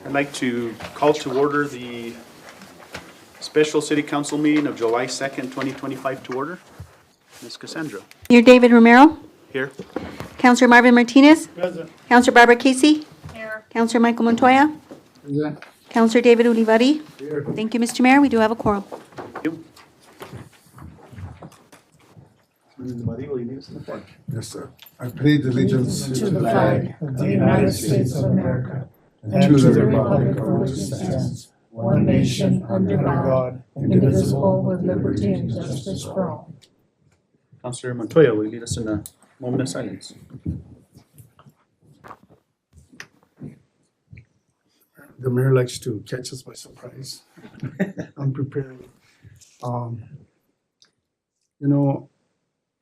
I'd like to call to order the special city council meeting of July 2nd, 2025 to order. Ms. Cassandra, Mayor David Romero. here. Councilor Marvin Martinez. Present. Councilor Barbara Casey. Here. Councilor Michael Montoya. Present. Councilor David Ulivari. Here. Thank you, Mr. Mayor. We do have a quorum. Thank you. Will you lead us in the pledge? Yes, sir. I plead allegiance To the flag of the United States of America and to the republic for which it stands, one nation under God, indivisible, with liberty and justice for all. Councilor Montoya, will you lead us in a moment of silence? The mayor likes to catch us by surprise. Unprepared.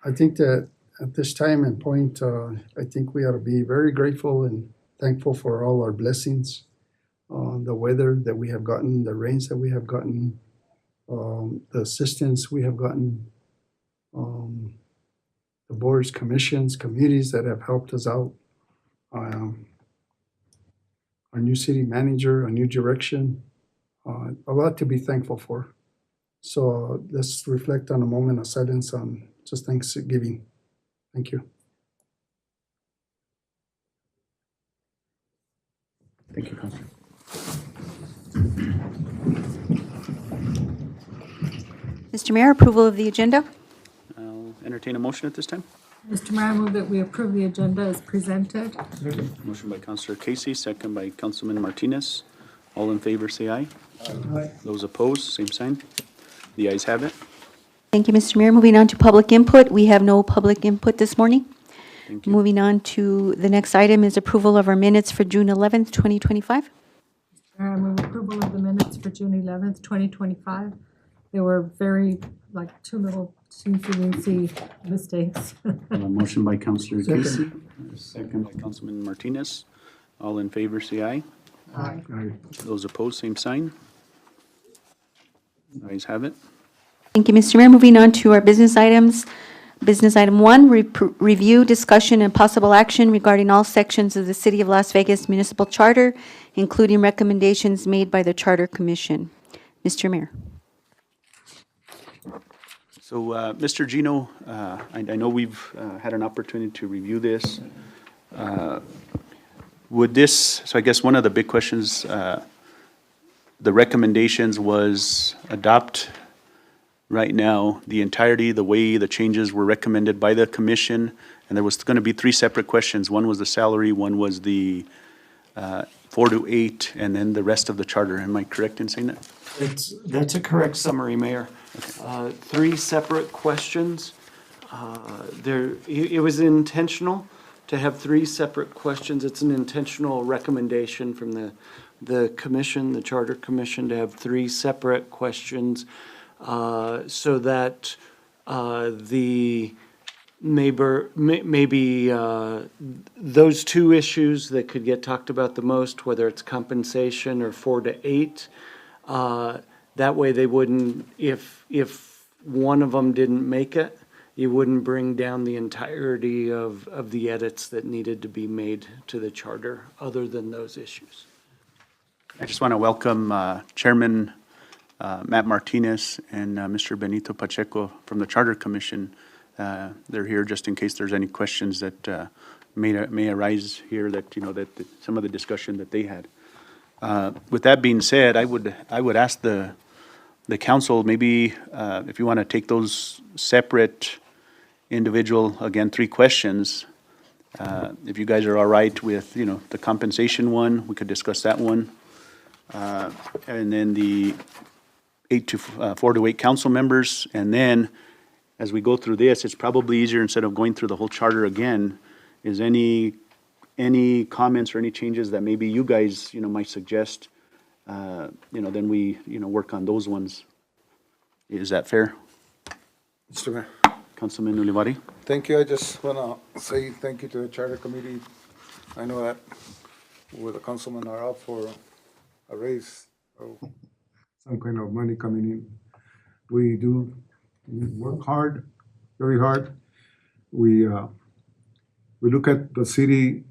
I think that at this time and point, I think we ought to be very grateful and thankful for all our blessings. The weather that we have gotten, the rains that we have gotten, the assistance we have gotten, the boards, commissions, committees that have helped us out. Our new city manager, a new direction, a lot to be thankful for. So let's reflect on a moment of silence on just Thanksgiving. Thank you. Thank you, Councilor. Mr. Mayor, approval of the agenda. I'll entertain a motion at this time. Mr. Mayor, I move that we approve the agenda as presented. Motion by Councilor Casey, second by Councilman Martinez. All in favor, say aye. Aye. Those opposed, same sign. The ayes have it. Thank you, Mr. Mayor. Moving on to public input. We have no public input this morning. Thank you. Moving on to the next item is approval of our minutes for June 11th, 2025. Mayor, I move approval of the minutes for June 11th, 2025. They were very, like, two little teensy mistakes. A motion by Councilor Second. Casey, second by Councilman Martinez. All in favor, say aye. Aye. Aye. Those opposed, same sign. Ayes have it. Thank you, Mr. Mayor. Moving on to our business items. Business item 1, review, discussion, and possible action regarding all sections of the City of Las Vegas Municipal Charter, including recommendations made by the Charter Commission. Mr. Mayor. So, Mr. Gino, I know we've had an opportunity to review this. So I guess one of the big questions, the recommendations was adopt right now the entirety, the way the changes were recommended by the commission, and there was going to be 3 separate questions. One was the salary, one was the 4 to 8, and then the rest of the charter. Am I correct in saying that? That's a correct summary, Mayor. 3 separate questions. It was intentional to have 3 separate questions. It's an intentional recommendation from the commission, the Charter Commission, to have 3 separate questions so that maybe those 2 issues that could get talked about the most, whether it's compensation or 4 to 8, that way they wouldn't, if one of them didn't make it, you wouldn't bring down the entirety of the edits that needed to be made to the charter, other than those issues. I just want to welcome Chairman Matt Martinez and Mr. Benito Pacheco from the Charter Commission. They're here just in case there's any questions that may arise here that, that some of the discussion that they had. With that being said, I would ask the council, maybe if you want to take those separate individual, again, 3 questions, if you guys are all right with, the compensation one, we could discuss that one. And then the 4 to 8 council members. And then as we go through this, it's probably easier, instead of going through the whole charter again, is any comments or any changes that maybe you guys, might suggest, then we, work on those ones. Is that fair? Mr. Mayor, Councilman Ulivari? thank you. I just want to say thank you to the Charter Committee. I know that the councilmen are up for a raise, so Some kind of money coming in. We work hard, very hard. We we look at the city,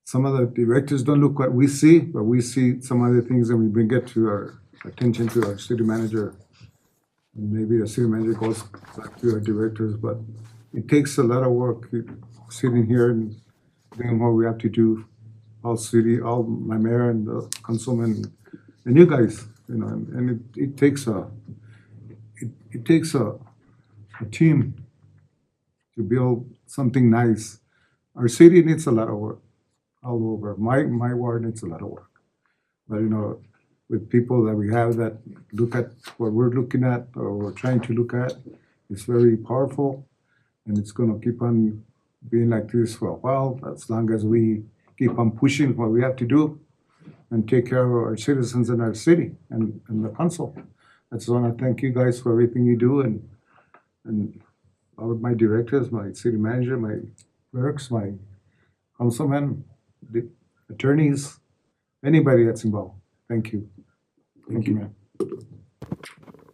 some of the directors don't look what we see, but we see some other things and we bring it to our attention to our city manager. And maybe the city manager goes back to our directors, but it takes a lot of work sitting here and doing what we have to do. All city, all my mayor and the councilman and you guys, and it takes a team to build something nice. Our city needs a lot of work all over. My ward needs a lot of work. But with people that we have that look at what we're looking at or we're trying to look at, it's very powerful, and it's gonna keep on being like this for a while, as long as we keep on pushing what we have to do and take care of our citizens in our city and the council. I just wanna thank you guys for everything you do and all of my directors, my city manager, my clerks, my councilmen, the attorneys, anybody that's involved. Thank you. Thank you, man.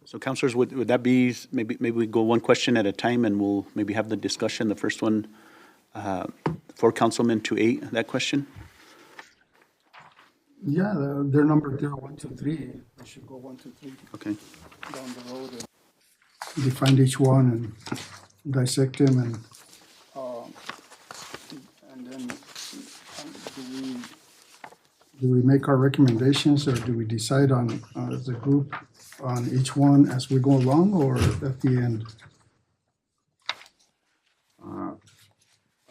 So councilors, would that be, maybe we go one question at a time and we'll maybe have the discussion, the first one, for Councilman to 8, that question? Yeah, they're numbered there, 1, 2, 3. They should go 1, 2, 3 Okay. down the road and define each one and dissect them and then do we make our recommendations or do we decide on as a group on each one as we go along or at the end? On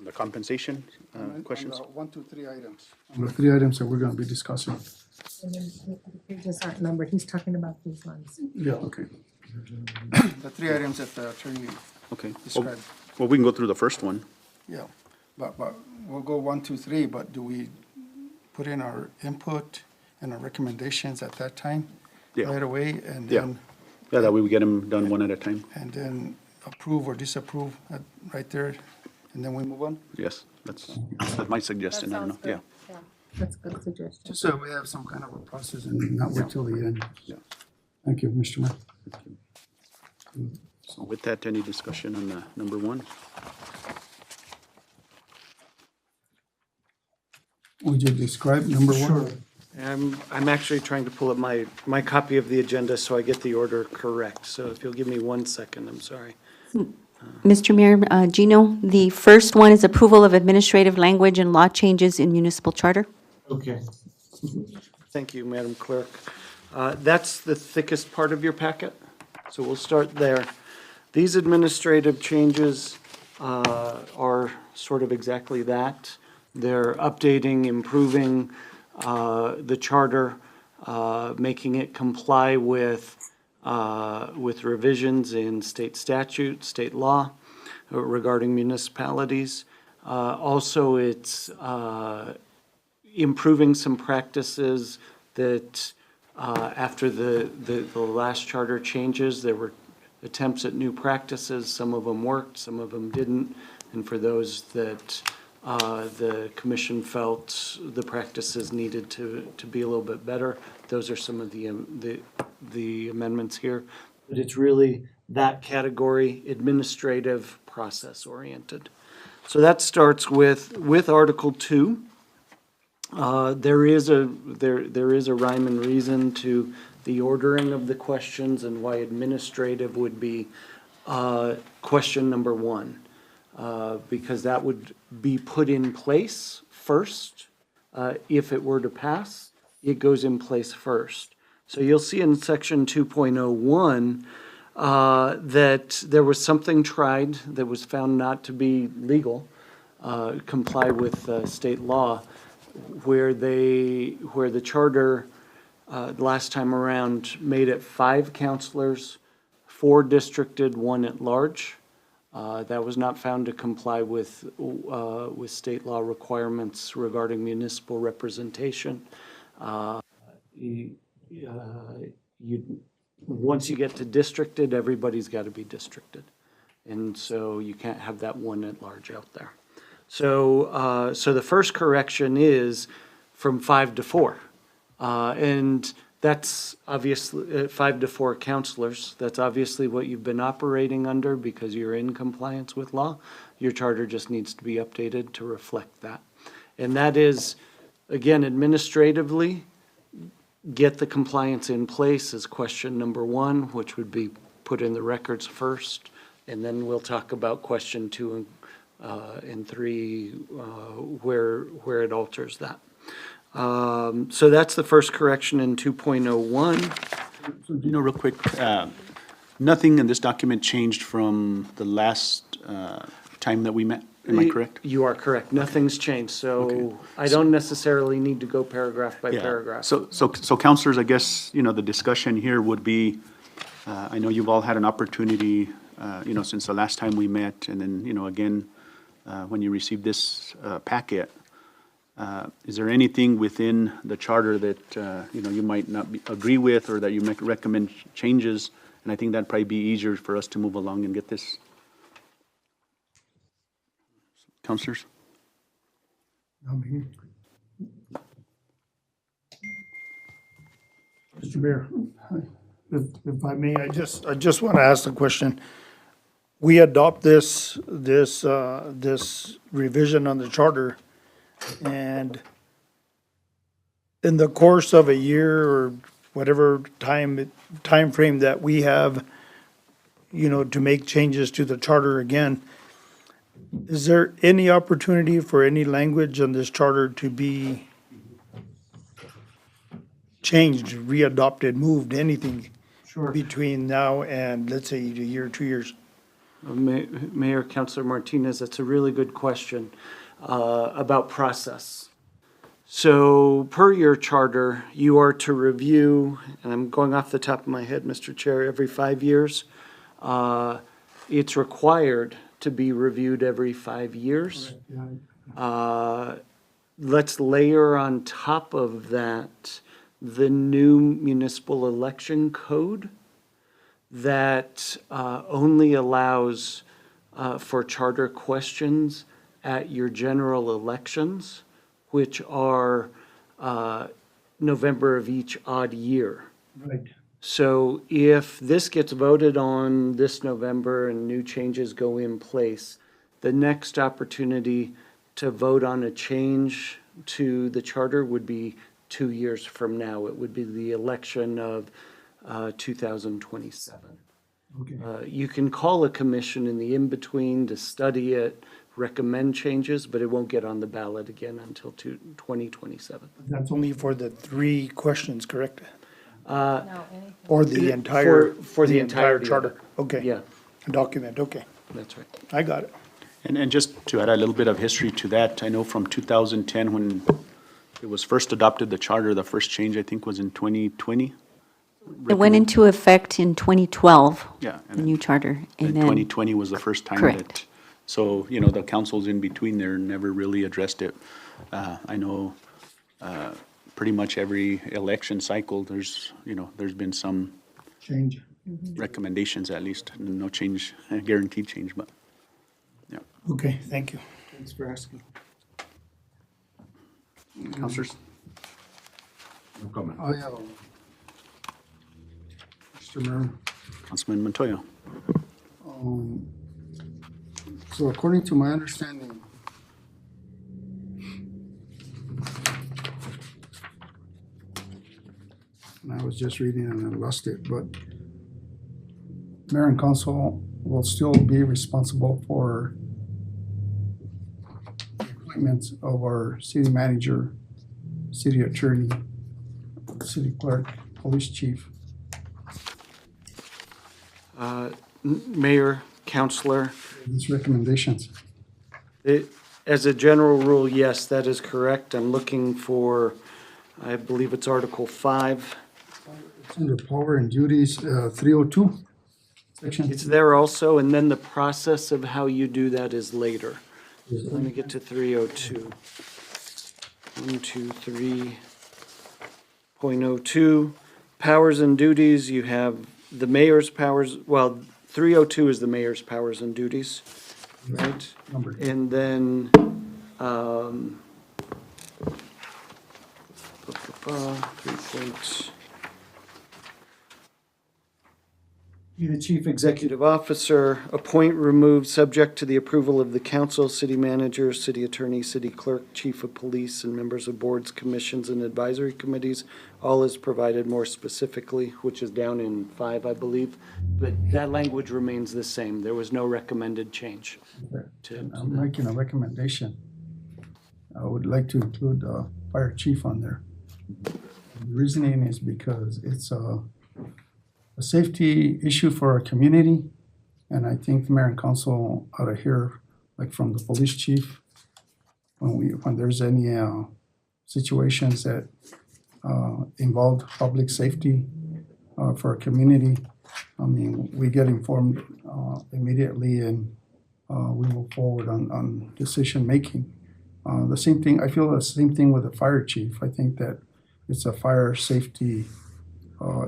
the compensation questions? 1, 2, 3 items. On the 3 items that we're going to be discussing. And then the pages aren't numbered, he's talking about these ones. Yeah, okay. The 3 items that the attorney Okay. described. Well, we can go through the first one. Yeah, but we'll go 1, 2, 3, but do we put in our input and our recommendations at that time? Yeah. Right away, and Yeah. then, Yeah, that way we get them done one at a time. and then approve or disapprove right there, and then we move on? Yes, that's my suggestion, I don't know, yeah. That's a good suggestion. Just so we have some kind of a process and not wait till the end. Yeah. Thank you, Mr. Mayor. So with that, any discussion on number 1? Would you describe number 1? I'm actually trying to pull up my copy of the agenda so I get the order correct. So if you'll give me 1 second, I'm sorry. Mr. Mayor, Gino, the first one is approval of administrative language and law changes in municipal charter. Okay. Thank you, Madam Clerk. That's the thickest part of your packet, so we'll start there. These administrative changes are sort of exactly that. They're updating, improving the charter, making it comply with revisions in state statute, state law regarding municipalities. Also, it's improving some practices that after the last charter changes, there were attempts at new practices. Some of them worked, some of them didn't. And for those that the commission felt the practices needed to be a little bit better, those are some of the amendments here. But it's really that category, administrative, process oriented. So that starts with Article 2. There is a rhyme and reason to the ordering of the questions and why administrative would be question number 1. Because that would be put in place first. If it were to pass, it goes in place first. So you'll see in section 2.01 that there was something tried that was found not to be legal, comply with state law, where the charter last time around made it 5 counselors, 4 districted, 1 at large. That was not found to comply with state law requirements regarding municipal representation. Once you get to districted, everybody's got to be districted. And so you can't have that 1 at large out there. So the first correction is from 5 to 4. And that's obviously 5 to 4 counselors. That's obviously what you've been operating under because you're in compliance with law. Your charter just needs to be updated to reflect that. And that is, again, administratively, get the compliance in place is question number one, which would be put in the records first. And then we'll talk about question two and three, where it alters that. So that's the first correction in 2.01. So, you know, real quick, nothing in this document changed from the last time that we met, am I correct? You are correct. Nothing's changed, Okay. so I don't necessarily need to go paragraph by Yeah. paragraph. So counselors, I guess, you know, the discussion here would be, I know you've all had an opportunity, you know, since the last time we met, and then, you know, again, when you received this packet, is there anything within the charter that, you know, you might not agree with, or that you might recommend changes? And I think that'd probably be easier for us to move along and get this. Counselors? Mr. Mayor, if I may, I just want to ask the question. We adopt this revision on the charter, and in the course of a year or whatever time frame that we have, you know, to make changes to the charter again, is there any opportunity for any language on this charter to be changed, readopted, moved, anything between now and, let's say, a year, 2 years? Mayor, Councilor Martinez, that's a really good question about process. So per your charter, you are to review, and I'm going off the top of my head, Mr. Chair, every 5 years. It's required to be reviewed every 5 years. Let's layer on top of that the new municipal election code that only allows for charter questions at your general elections, which are November of each odd year. Right. So if this gets voted on this November and new changes go in place, the next opportunity to vote on a change to the charter would be 2 years from now. It would be the election of 2027. Okay. You can call a commission in the in-between to study it, recommend changes, but it won't get on the ballot again until 2027. That's only for the 3 questions, correct? Or the For- entire? for the entirety of charter? it. Okay. Yeah, Document, okay. that's right. I got it. And just to add a little bit of history to that, I know from 2010, when it was first adopted, the charter, the first change, I think, was in 2020. It went into effect in 2012, Yeah. the new charter, and And then, 2020 was the first time that. Correct. So, you know, the councils in between there never really addressed it. I know pretty much every election cycle, there's, you know, there's been some Change. recommendations at least, no change, guaranteed change, but, yeah. Okay, thank you. Thanks for asking. Councilors? No comment. Mr. Mayor, Councilman Montoya? so according to my understanding, and I was just reading and I lost it, but mayor and council will still be responsible for the appointments of our city manager, city attorney, city clerk, police chief. Mayor, Counselor, These recommendations. as a general rule, yes, that is correct. I'm looking for, I believe it's Article 5. It's under power and duties, 302, section. It's there also, and then the process of how you do that is later. Let me get to 302. 123.02, powers and duties, you have the mayor's powers, well, 302 is the mayor's powers and duties, right? Number. And then, Be the chief executive officer, appoint, remove, subject to the approval of the council, city manager, city attorney, city clerk, chief of police, and members of boards, commissions, and advisory committees. All is provided more specifically, which is down in 5, I believe. But that language remains the same. There was no recommended change to I'm making a recommendation. I would like to include fire chief on there. The reasoning is because it's a safety issue for our community, and I think the mayor and council ought to hear, like from the police chief, when there's any situations that involve public safety for our community. I mean, we get informed immediately, and we move forward on decision-making. The same thing, I feel the same thing with the fire chief. I think that it's a fire safety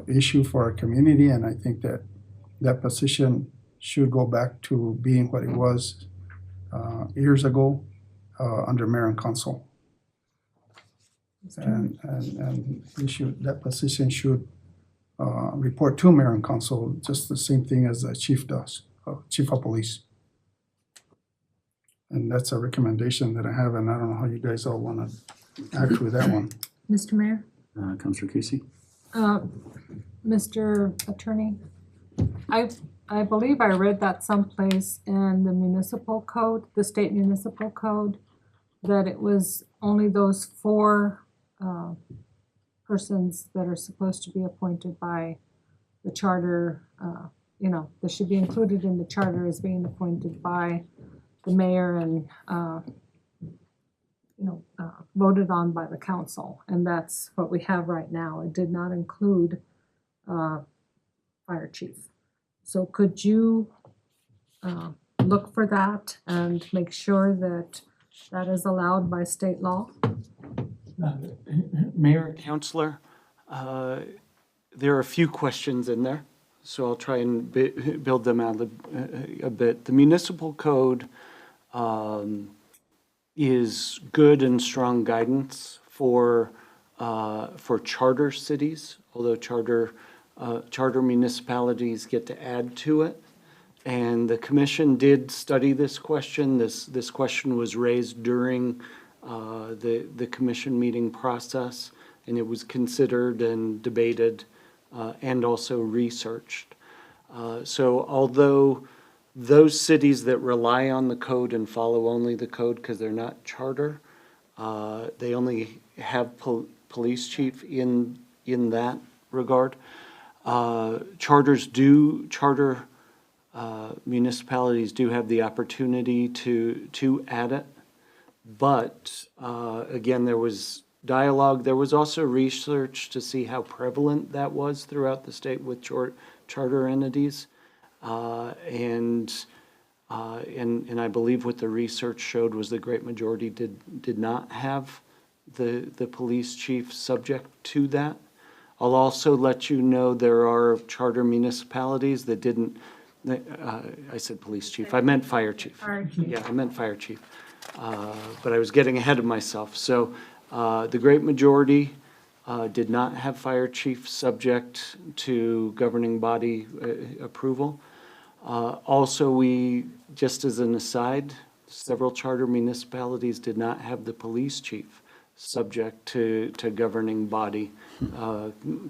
issue for our community, and I think that that position should go back to being what it was years ago under mayor and council. And that position should report to mayor and council, just the same thing as the chief does, chief of police. And that's a recommendation that I have, and I don't know how you guys all want to act with that one. Mr. Mayor, Counselor Casey? Mr. Attorney, I believe I read that someplace in the municipal code, the state municipal code, that it was only those 4 persons that are supposed to be appointed by the charter, that should be included in the charter as being appointed by the mayor and, voted on by the council. And that's what we have right now. It did not include fire chief. So could you look for that and make sure that that is allowed by state law? Mayor, Counselor, there are a few questions in there, so I'll try and build them out a bit. The municipal code is good and strong guidance for charter cities, although charter municipalities get to add to it. And the commission did study this question. This question was raised during the commission meeting process, and it was considered and debated and also researched. So although those cities that rely on the code and follow only the code because they're not charter, they only have police chief in that regard. Charter municipalities do have the opportunity to add it. But again, there was dialogue. There was also research to see how prevalent that was throughout the state with charter entities. And I believe what the research showed was the great majority did not have the police chief subject to that. I'll also let you know there are charter municipalities that didn't, I said police chief, I meant fire chief. Yeah, I meant fire chief. But I was getting ahead of myself. So the great majority did not have fire chief subject to governing body approval. Also, we, just as an aside, several charter municipalities did not have the police chief subject to governing body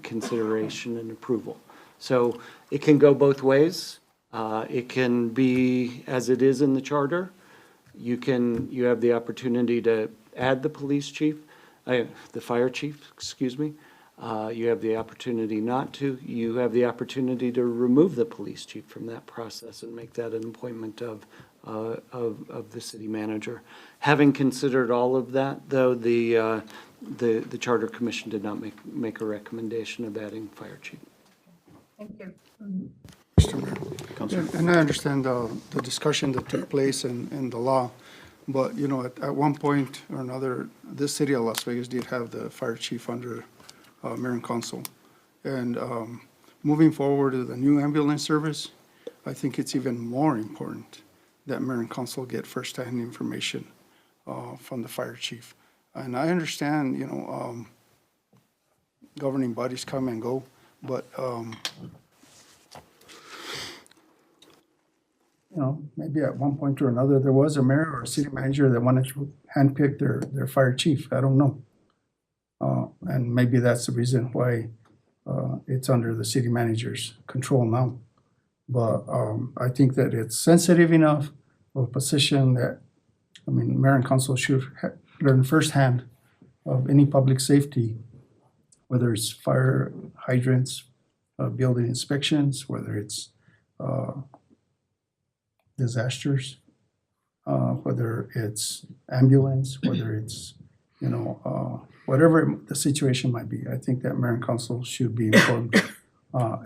consideration and approval. So it can go both ways. It can be as it is in the charter. You have the opportunity to add the police chief, the fire chief, excuse me. You have the opportunity not to. You have the opportunity to remove the police chief from that process and make that an appointment of the city manager. Having considered all of that, though, the Charter Commission did not make a recommendation of adding fire chief. Thank you. Mr. Mayor. And I understand the discussion that took place in the law, but, at one point or another, this city of Las Vegas did have the fire chief under mayor and council. And moving forward to the new ambulance service, I think it's even more important that mayor and council get firsthand information from the fire chief. And I understand, governing bodies come and go, but you know, maybe at one point or another, there was a mayor or a city manager that wanted to handpick their fire chief. I don't know. And maybe that's the reason why it's under the city manager's control now. But I think that it's sensitive enough of a position that, I mean, mayor and council should learn firsthand of any public safety, whether it's fire hydrants, building inspections, whether it's disasters, whether it's ambulance, whether it's, you know, whatever the situation might be. I think that mayor and council should be informed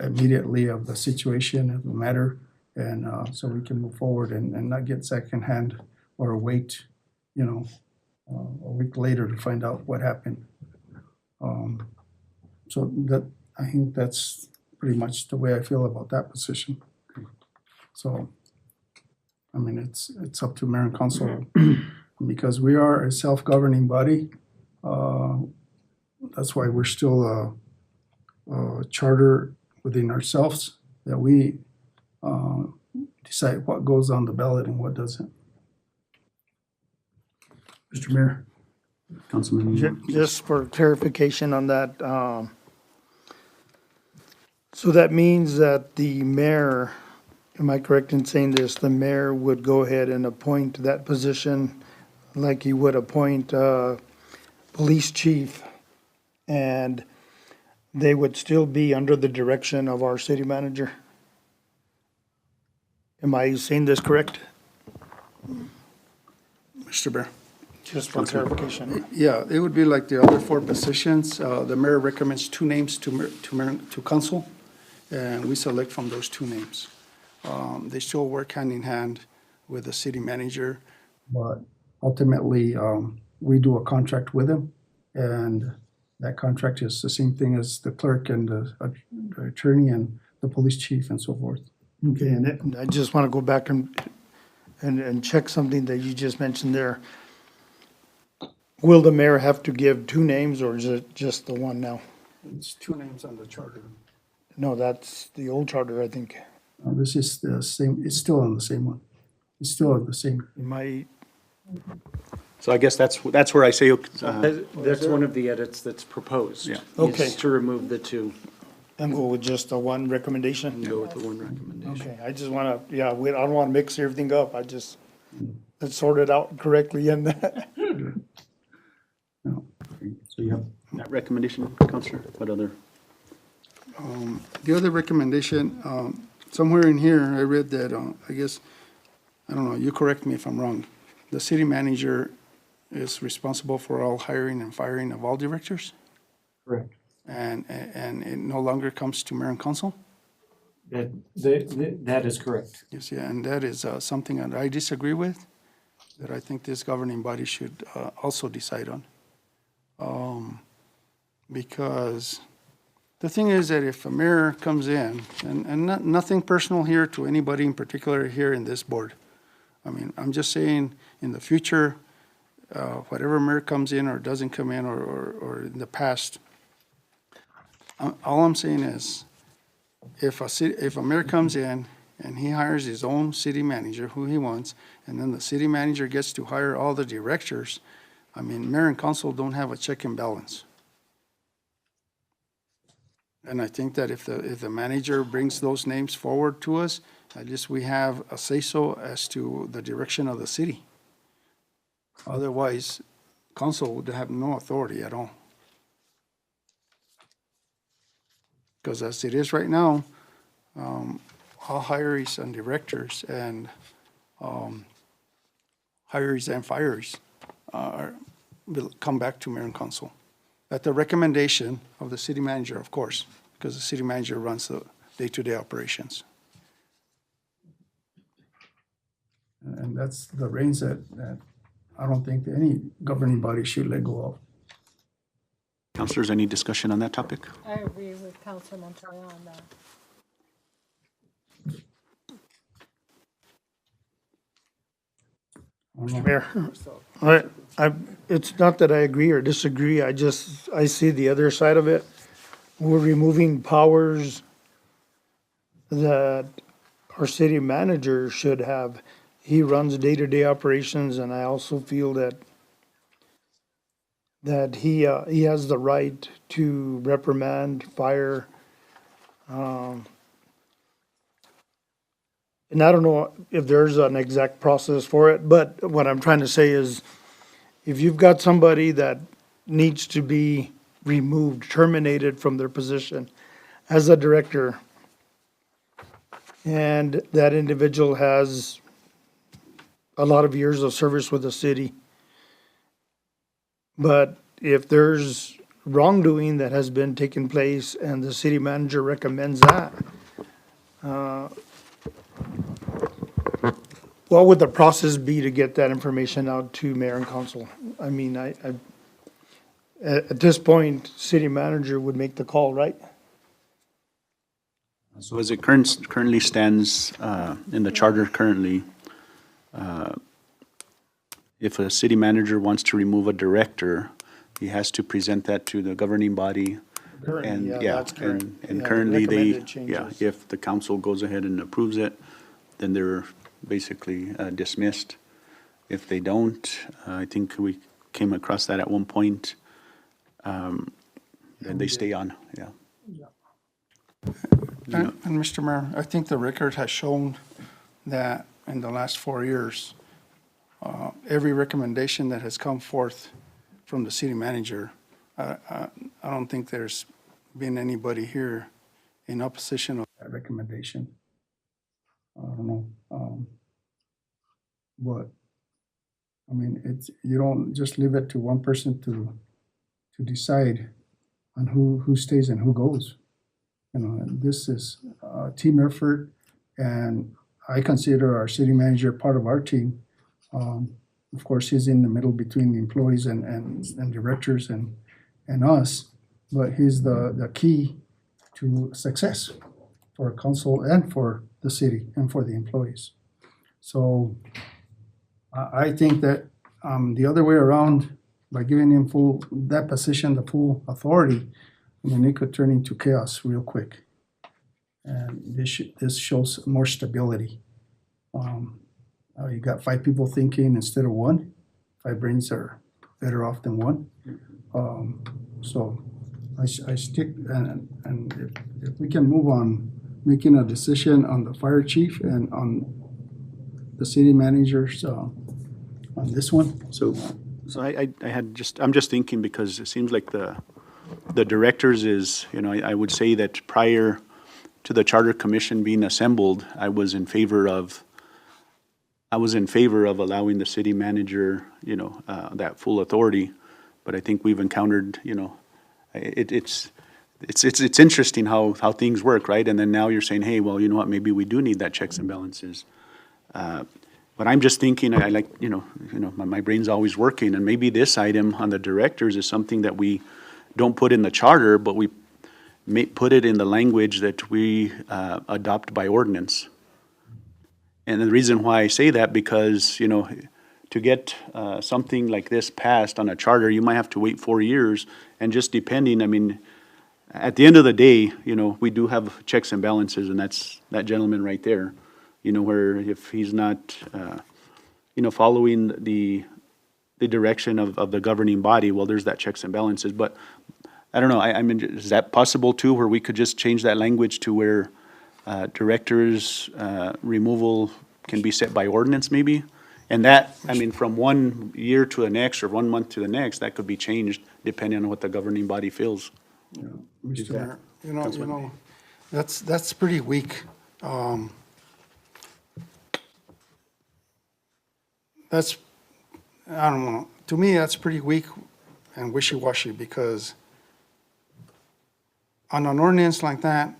immediately of the situation, of the matter, and so we can move forward and not get secondhand or wait, you know, a week later to find out what happened. So that, I think that's pretty much the way I feel about that position. So, I mean, it's up to mayor and council, because we are a self-governing body. That's why we're still a charter within ourselves, that we decide what goes on the ballot and what doesn't. Mr. Mayor? Councilman. Just for clarification on that, so that means that the mayor, am I correct in saying this, the mayor would go ahead and appoint that position like he would appoint police chief, and they would still be under the direction of our city manager? Am I saying this correct? Mr. Mayor? Just for clarification. Yeah, it would be like the other four positions. The mayor recommends two names to council, and we select from those two names. They still work hand in hand with the city manager, but ultimately, we do a contract with them, and that contract is the same thing as the clerk and the attorney and the police chief and so forth. Okay, and I just want to go back and check something that you just mentioned there. Will the mayor have to give two names, or is it just the one now? It's two names on the charter. No, that's the old charter, I think. This is the same, it's still on the same one. It's still on the same. My, So I guess that's where I say, That's one of the edits that's proposed. Yeah. Okay. Is to remove the two and go with just the one recommendation? and go with the one recommendation. Okay, I just want to, I don't want to mix everything up. I just, let's sort it out correctly and so you have that recommendation, Counselor? What other? The other recommendation, somewhere in here, I read that, I guess, I don't know, you correct me if I'm wrong. The city manager is responsible for all hiring and firing of all directors? Correct. And it no longer comes to mayor and council? That is correct. Yes, yeah, and that is something that I disagree with, that I think this governing body should also decide on. Because the thing is that if a mayor comes in, and nothing personal here to anybody in particular here in this board. I mean, I'm just saying, in the future, whatever mayor comes in or doesn't come in, or in the past, all I'm saying is, if a mayor comes in and he hires his own city manager, who he wants, and then the city manager gets to hire all the directors, I mean, mayor and council don't have a check and balance. And I think that if the manager brings those names forward to us, at least we have a say-so as to the direction of the city. Otherwise, council would have no authority at all. Because as it is right now, all hirees and directors and hirees and firees will come back to mayor and council. At the recommendation of the city manager, of course, because the city manager runs the day-to-day operations. And that's the reins that I don't think any governing body should let go of. Counselors, any discussion on that topic? I agree with Councilor Montoya on that. Mayor, it's not that I agree or disagree, I see the other side of it. We're removing powers that our city manager should have. He runs day-to-day operations, and I also feel that he has the right to reprimand, fire. And I don't know if there's an exact process for it, but what I'm trying to say is, if you've got somebody that needs to be removed, terminated from their position as a director, and that individual has a lot of years of service with the city, but if there's wrongdoing that has been taking place and the city manager recommends that, what would the process be to get that information out to mayor and council? I mean, at this point, city manager would make the call, right? So as it currently stands in the charter currently, if a city manager wants to remove a director, he has to present that to the governing body. And, that's current. and Yeah, currently they, recommended yeah, changes. if the council goes ahead and approves it, then they're basically dismissed. If they don't, I think we came across that at one point, then they stay on, yeah. And Mr. Mayor, I think the record has shown that in the last 4 years, every recommendation that has come forth from the city manager, I don't think there's been anybody here in opposition of that recommendation. I don't know. But, I mean, you don't just leave it to one person to decide on who stays and who goes. You know, and this is a team effort, and I consider our city manager part of our team. Of course, he's in the middle between the employees and directors and us, but he's the key to success for council and for the city and for the employees. So I think that the other way around, by giving him that position, the full authority, I mean, it could turn into chaos real quick. And this shows more stability. You got 5 people thinking instead of 1. 5 brains are better off than 1. So I stick, and if we can move on making a decision on the fire chief and on the city managers on this one. So I'm just thinking because it seems like the directors is, I would say that prior to the charter commission being assembled, I was in favor of allowing the city manager, that full authority. But I think we've encountered, it's interesting how things work, right? And then now you're saying, hey, well, you know what, maybe we do need that checks and balances. But I'm just thinking, I like, my brain's always working, and maybe this item on the directors is something that we don't put in the charter, but we may put it in the language that we adopt by ordinance. And the reason why I say that, because, to get something like this passed on a charter, you might have to wait 4 years, and just depending, I mean, at the end of the day, we do have checks and balances, and that's that gentleman right there, where if he's not, following the direction of the governing body, well, there's that checks and balances. But I don't know, I mean, is that possible too, where we could just change that language to where directors' removal can be set by ordinance maybe? And that, I mean, from 1 year to the next or 1 month to the next, that could be changed depending on what the governing body feels. Mr. Mayor, that's pretty weak. That's, I don't know, to me, that's pretty weak and wishy-washy, because on an ordinance like that,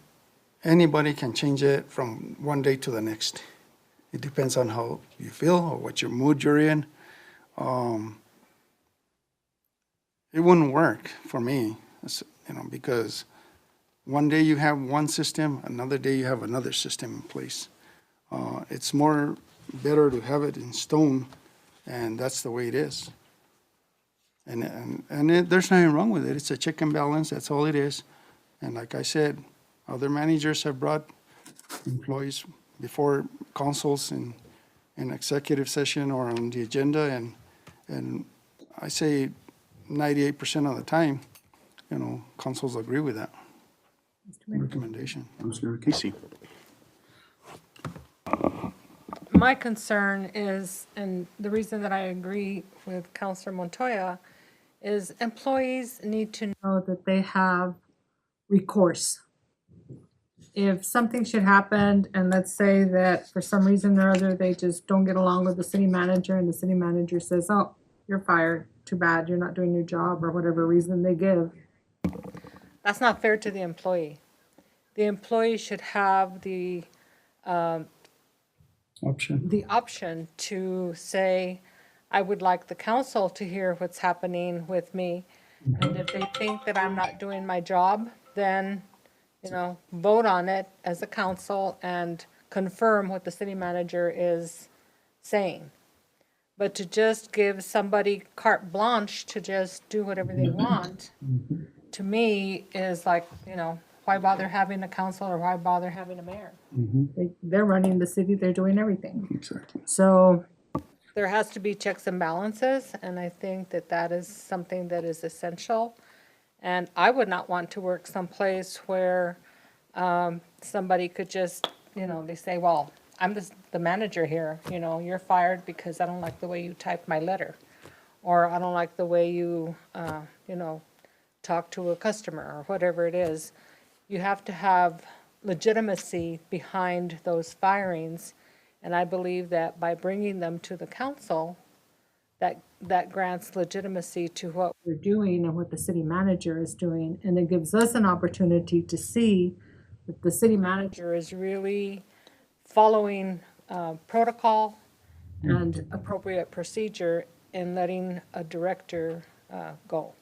anybody can change it from one day to the next. It depends on how you feel or what your mood you're in. It wouldn't work for me, because one day you have one system, another day you have another system in place. It's more better to have it in stone, and that's the way it is. And there's nothing wrong with it. It's a check and balance. That's all it is. And like I said, other managers have brought employees before councils in executive session or on the agenda, and I say 98% of the time, councils agree with that recommendation. Councilor Casey. My concern is, and the reason that I agree with Counselor Montoya, is employees need to know that they have recourse. If something should happen, and let's say that for some reason or other, they just don't get along with the city manager, and the city manager says, oh, you're fired, too bad, you're not doing your job, or whatever reason they give. That's not fair to the employee. The employee should have the option to say, I would like the council to hear what's happening with me. And if they think that I'm not doing my job, then, vote on it as a council and confirm what the city manager is saying. But to just give somebody carte blanche to just do whatever they want, to me, is like, why bother having a council or why bother having a mayor? They're running the city, they're doing everything. Exactly. So there has to be checks and balances, and I think that that is something that is essential. And I would not want to work someplace where somebody could just, they say, well, I'm the manager here, you're fired because I don't like the way you type my letter. Or I don't like the way you, talk to a customer, or whatever it is. You have to have legitimacy behind those firings. And I believe that by bringing them to the council, that grants legitimacy to what we're doing and what the city manager is doing. And it gives us an opportunity to see that the city manager is really following protocol and appropriate procedure in letting a director go.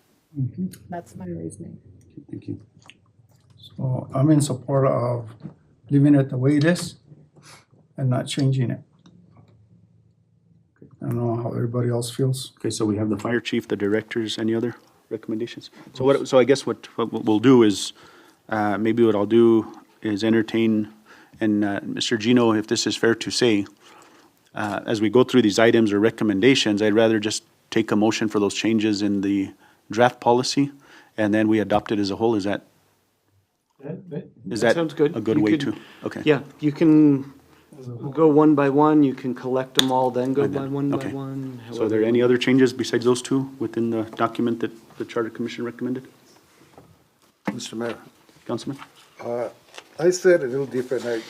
That's my reasoning. Thank you. So I'm in support of leaving it the way it is and not changing it. I don't know how everybody else feels. Okay, so we have the fire chief, the directors, any other recommendations? So I guess what we'll do is, maybe what I'll do is entertain, and Mr. Gino, if this is fair to say, as we go through these items or recommendations, I'd rather just take a motion for those changes in the draft policy, and then we adopt it as a whole. Is that Sounds good. a good You way could- to? Okay. Yeah, you can go one by one, you can collect them all, then go And by then- one by okay. one. So are there any other changes besides those two within the document that the Charter Commission recommended? Mr. Mayor, Councilman? I said a little different.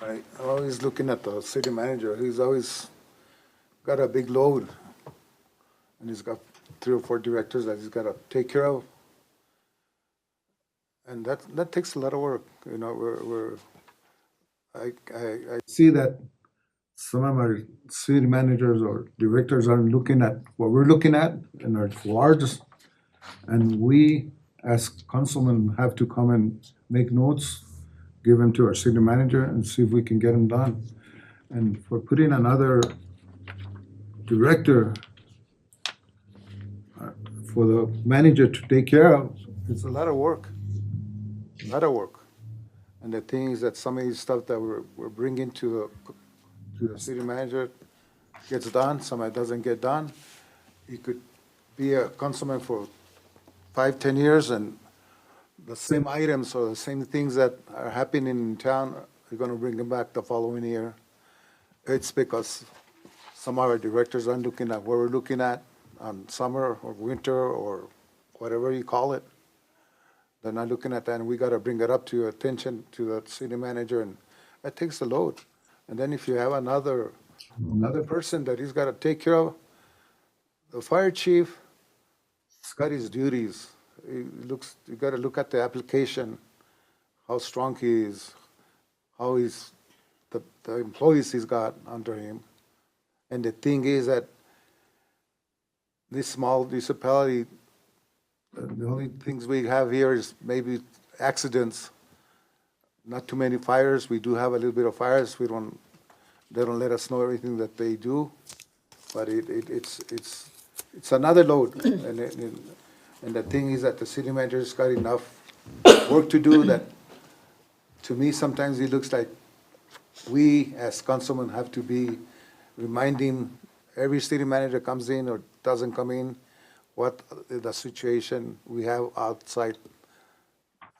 I'm always looking at the city manager. He's always got a big load. And he's got 3 or 4 directors that he's got to take care of. And that takes a lot of work, I see that some of our city managers or directors aren't looking at what we're looking at and are large. And we, as councilmen, have to come and make notes, give them to our city manager and see if we can get them done. And for putting another director for the manager to take care of, it's a lot of work. A lot of work. And the thing is that some of these stuff that we're bringing to the city manager gets done, some of it doesn't get done. You could be a councilman for 5, 10 years and the same items or the same things that are happening in town, you're gonna bring them back the following year. It's because some of our directors aren't looking at what we're looking at on summer or winter or whatever you call it. They're not looking at that, and we gotta bring it up to your attention, to the city manager, and that takes a load. And then if you have another person that he's gotta take care of, the fire chief, he's got his duties. You gotta look at the application, how strong he is, how he's, the employees he's got under him. And the thing is that this small municipality, the only things we have here is maybe accidents, not too many fires. We do have a little bit of fires. They don't let us know everything that they do, but it's another load. And the thing is that the city manager's got enough work to do that, to me, sometimes it looks like we as councilmen have to be reminding every city manager comes in or doesn't come in, what the situation we have outside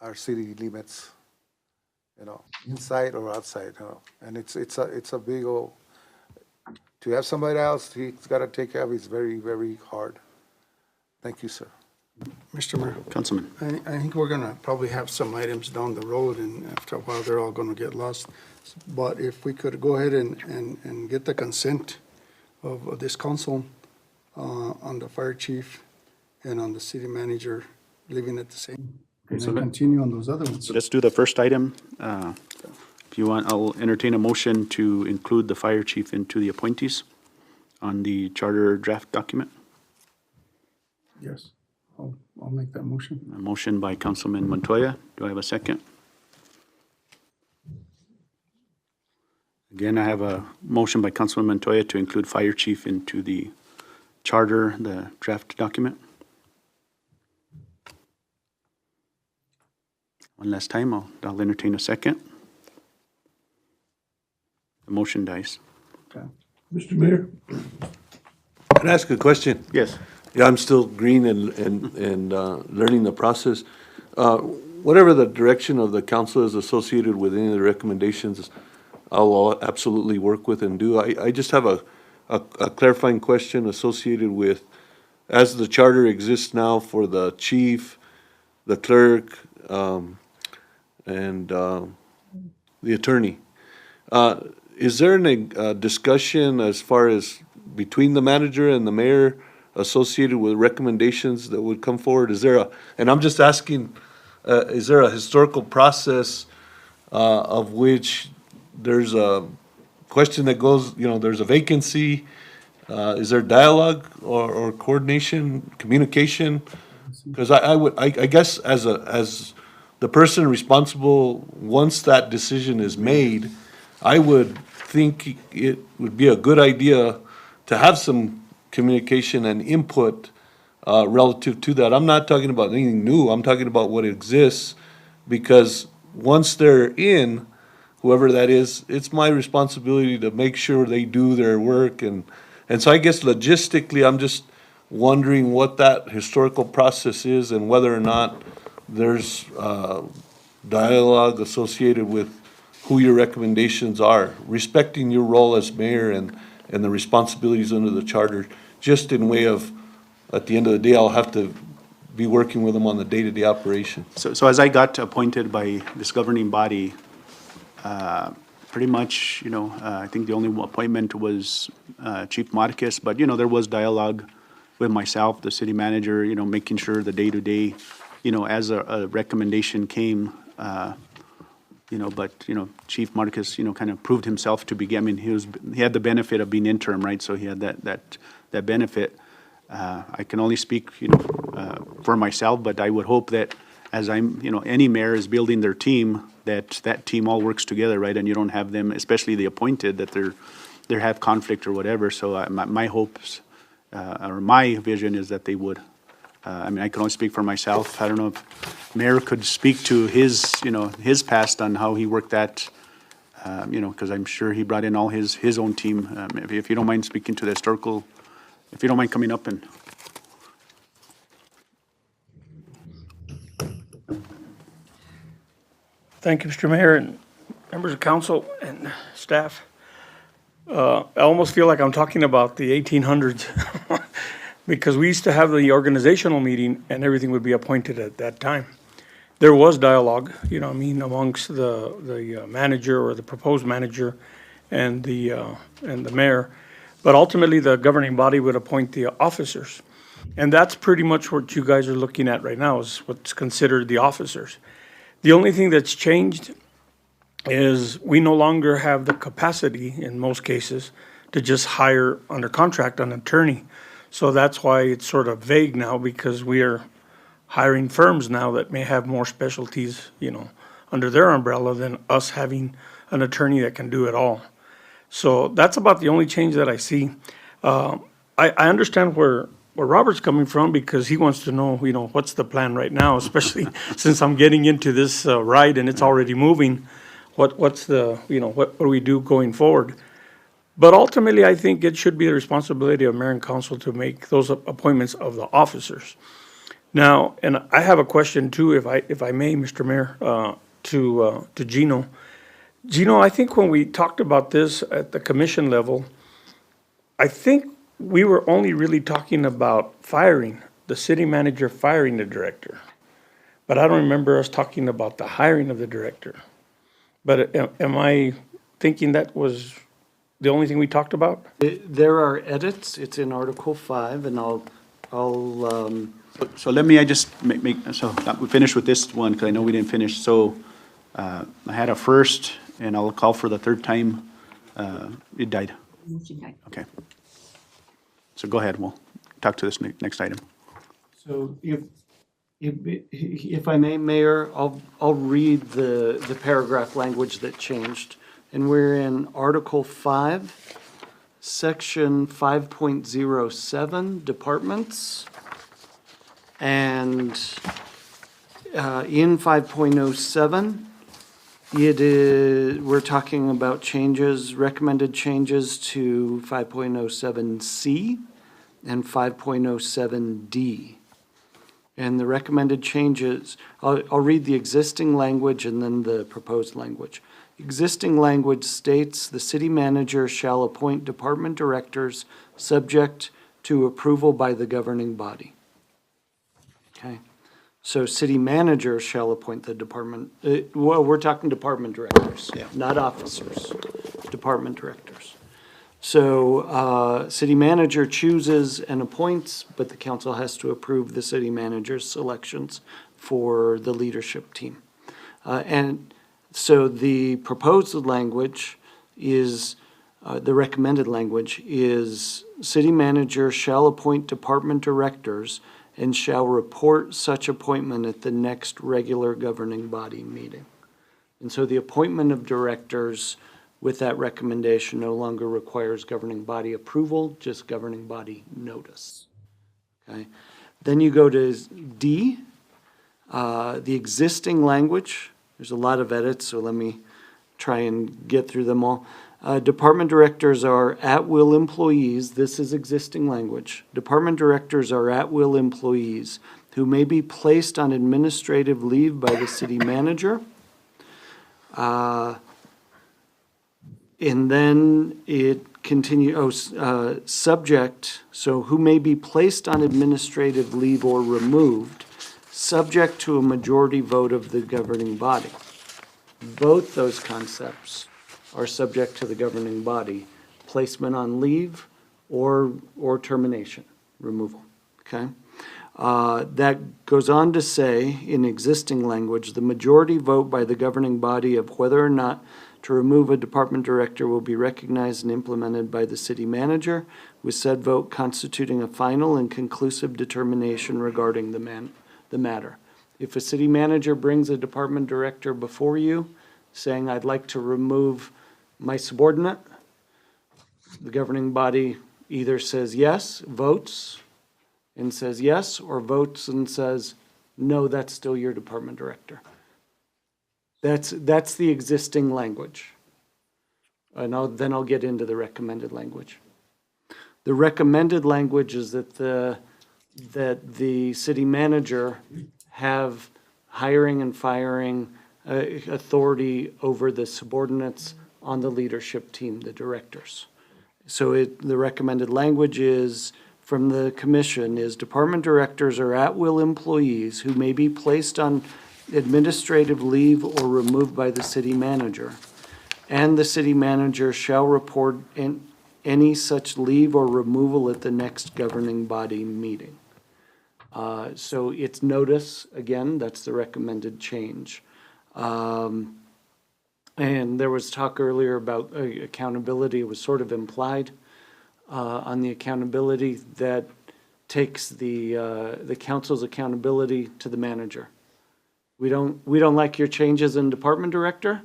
our city limits, inside or outside, And it's a big old, to have somebody else, he's got to take care of, it's very, very hard. Thank you, sir. Mr. Mayor, Councilman. I think we're gonna probably have some items down the road, and after a while, they're all gonna get lost. But if we could go ahead and get the consent of this council on the fire chief and on the city manager, leaving it the same. And so then let- continue on those other ones. So let's do the first item. If you want, I'll entertain a motion to include the fire chief into the appointees on the charter draft document. Yes, I'll make that motion. A motion by Councilman Montoya. Do I have a second? Again, I have a motion by Councilman Montoya to include fire chief into the charter, the draft document. One last time, I'll entertain a second. The motion dies. Mr. Mayor? Can I ask a question? Yes. Yeah, I'm still green and learning the process. Whatever the direction of the council is associated with any of the recommendations, I'll absolutely work with and do. I just have a clarifying question associated with, as the charter exists now for the chief, the clerk, and the attorney. Is there a discussion as far as between the manager and the mayor associated with recommendations that would come forward? And I'm just asking, is there a historical process of which there's a question that goes, there's a vacancy? Is there dialogue or coordination, communication? Because I guess as the person responsible, once that decision is made, I would think it would be a good idea to have some communication and input relative to that. I'm not talking about anything new, I'm talking about what exists, because once they're in, whoever that is, it's my responsibility to make sure they do their work, and so I guess logistically, I'm just wondering what that historical process is and whether or not there's dialogue associated with who your recommendations are, respecting your role as mayor and the responsibilities under the charter, just in way of, at the end of the day, I'll have to be working with them on the day-to-day operation. So as I got appointed by this governing body, pretty much, I think the only appointment was Chief Marquez, but, there was dialogue with myself, the city manager, making sure the day-to-day, as a recommendation came, but, Chief Marquez, kind of proved himself to be, he had the benefit of being interim, right? So he had that benefit. I can only speak, for myself, but I would hope that as any mayor is building their team, that team all works together, right? And you don't have them, especially the appointed, that they have conflict or whatever. So my hopes, or my vision is that they would. I can only speak for myself. I don't know if Mayor could speak to his past on how he worked that, because I'm sure he brought in all his own team. If you don't mind speaking to the historical, if you don't mind coming up and. Thank you, Mr. Mayor and members of council and staff. I almost feel like I'm talking about the 1800s because we used to have the organizational meeting and everything would be appointed at that time. There was dialogue, amongst the manager or the proposed manager and the mayor, but ultimately the governing body would appoint the officers. And that's pretty much what you guys are looking at right now is what's considered the officers. The only thing that's changed is we no longer have the capacity, in most cases, to just hire under contract an attorney. So that's why it's sort of vague now, because we are hiring firms now that may have more specialties, under their umbrella than us having an attorney that can do it all. So that's about the only change that I see. I understand where Robert's coming from, because he wants to know, what's the plan right now, especially since I'm getting into this ride and it's already moving. what's the, what do we do going forward? But ultimately, I think it should be the responsibility of mayor and council to make those appointments of the officers. Now, and I have a question too, if I may, Mr. Mayor, to Gino. Gino, I think when we talked about this at the commission level, I think we were only really talking about firing, the city manager firing the director. But I don't remember us talking about the hiring of the director. But am I thinking that was the only thing we talked about? There are edits, it's in Article 5, and I'll, So let me, I just so we finished with this one, because I know we didn't finish. So I had a first, and I'll call for the third time. It died. Okay. So go ahead, we'll talk to this next item. So if I may, Mayor, I'll read the paragraph language that changed. And we're in Article 5, Section 5.07, Departments. And in 5.07, we're talking about changes, recommended changes to 5.07C and 5.07D. And the recommended changes, I'll read the existing language and then the proposed language. Existing language states the city manager shall appoint department directors subject to approval by the governing body. Okay, so city manager shall appoint the department, well, we're talking department directors, not officers, department directors. So, city manager chooses and appoints, but the council has to approve the city manager's selections for the leadership team. And so the proposed language is, the recommended language is, city manager shall appoint department directors and shall report such appointment at the next regular governing body meeting. And so the appointment of directors with that recommendation no longer requires governing body approval, just governing body notice. Okay. Then you go to D, the existing language. There's a lot of edits, so let me try and get through them all. Department directors are at-will employees. This is existing language. Department directors are at-will employees who may be placed on administrative leave by the city manager. And then it continues, subject, so who may be placed on administrative leave or removed, subject to a majority vote of the governing body. Both those concepts are subject to the governing body, placement on leave or termination, removal, okay? That goes on to say, in existing language, the majority vote by the governing body of whether or not to remove a department director will be recognized and implemented by the city manager, with said vote constituting a final and conclusive determination regarding the matter. If a city manager brings a department director before you saying, I'd like to remove my subordinate, the governing body either says yes, votes, and says yes, or votes and says, no, that's still your department director. That's the existing language. And then I'll get into the recommended language. The recommended language is that the city manager have hiring and firing authority over the subordinates on the leadership team, the directors. So the recommended language is, from the commission, is department directors are at-will employees who may be placed on administrative leave or removed by the city manager, and the city manager shall report any such leave or removal at the next governing body meeting. So it's notice, again, that's the recommended change. And there was talk earlier about accountability. It was sort of implied on the accountability that takes the council's accountability to the manager. We don't like your changes in department director,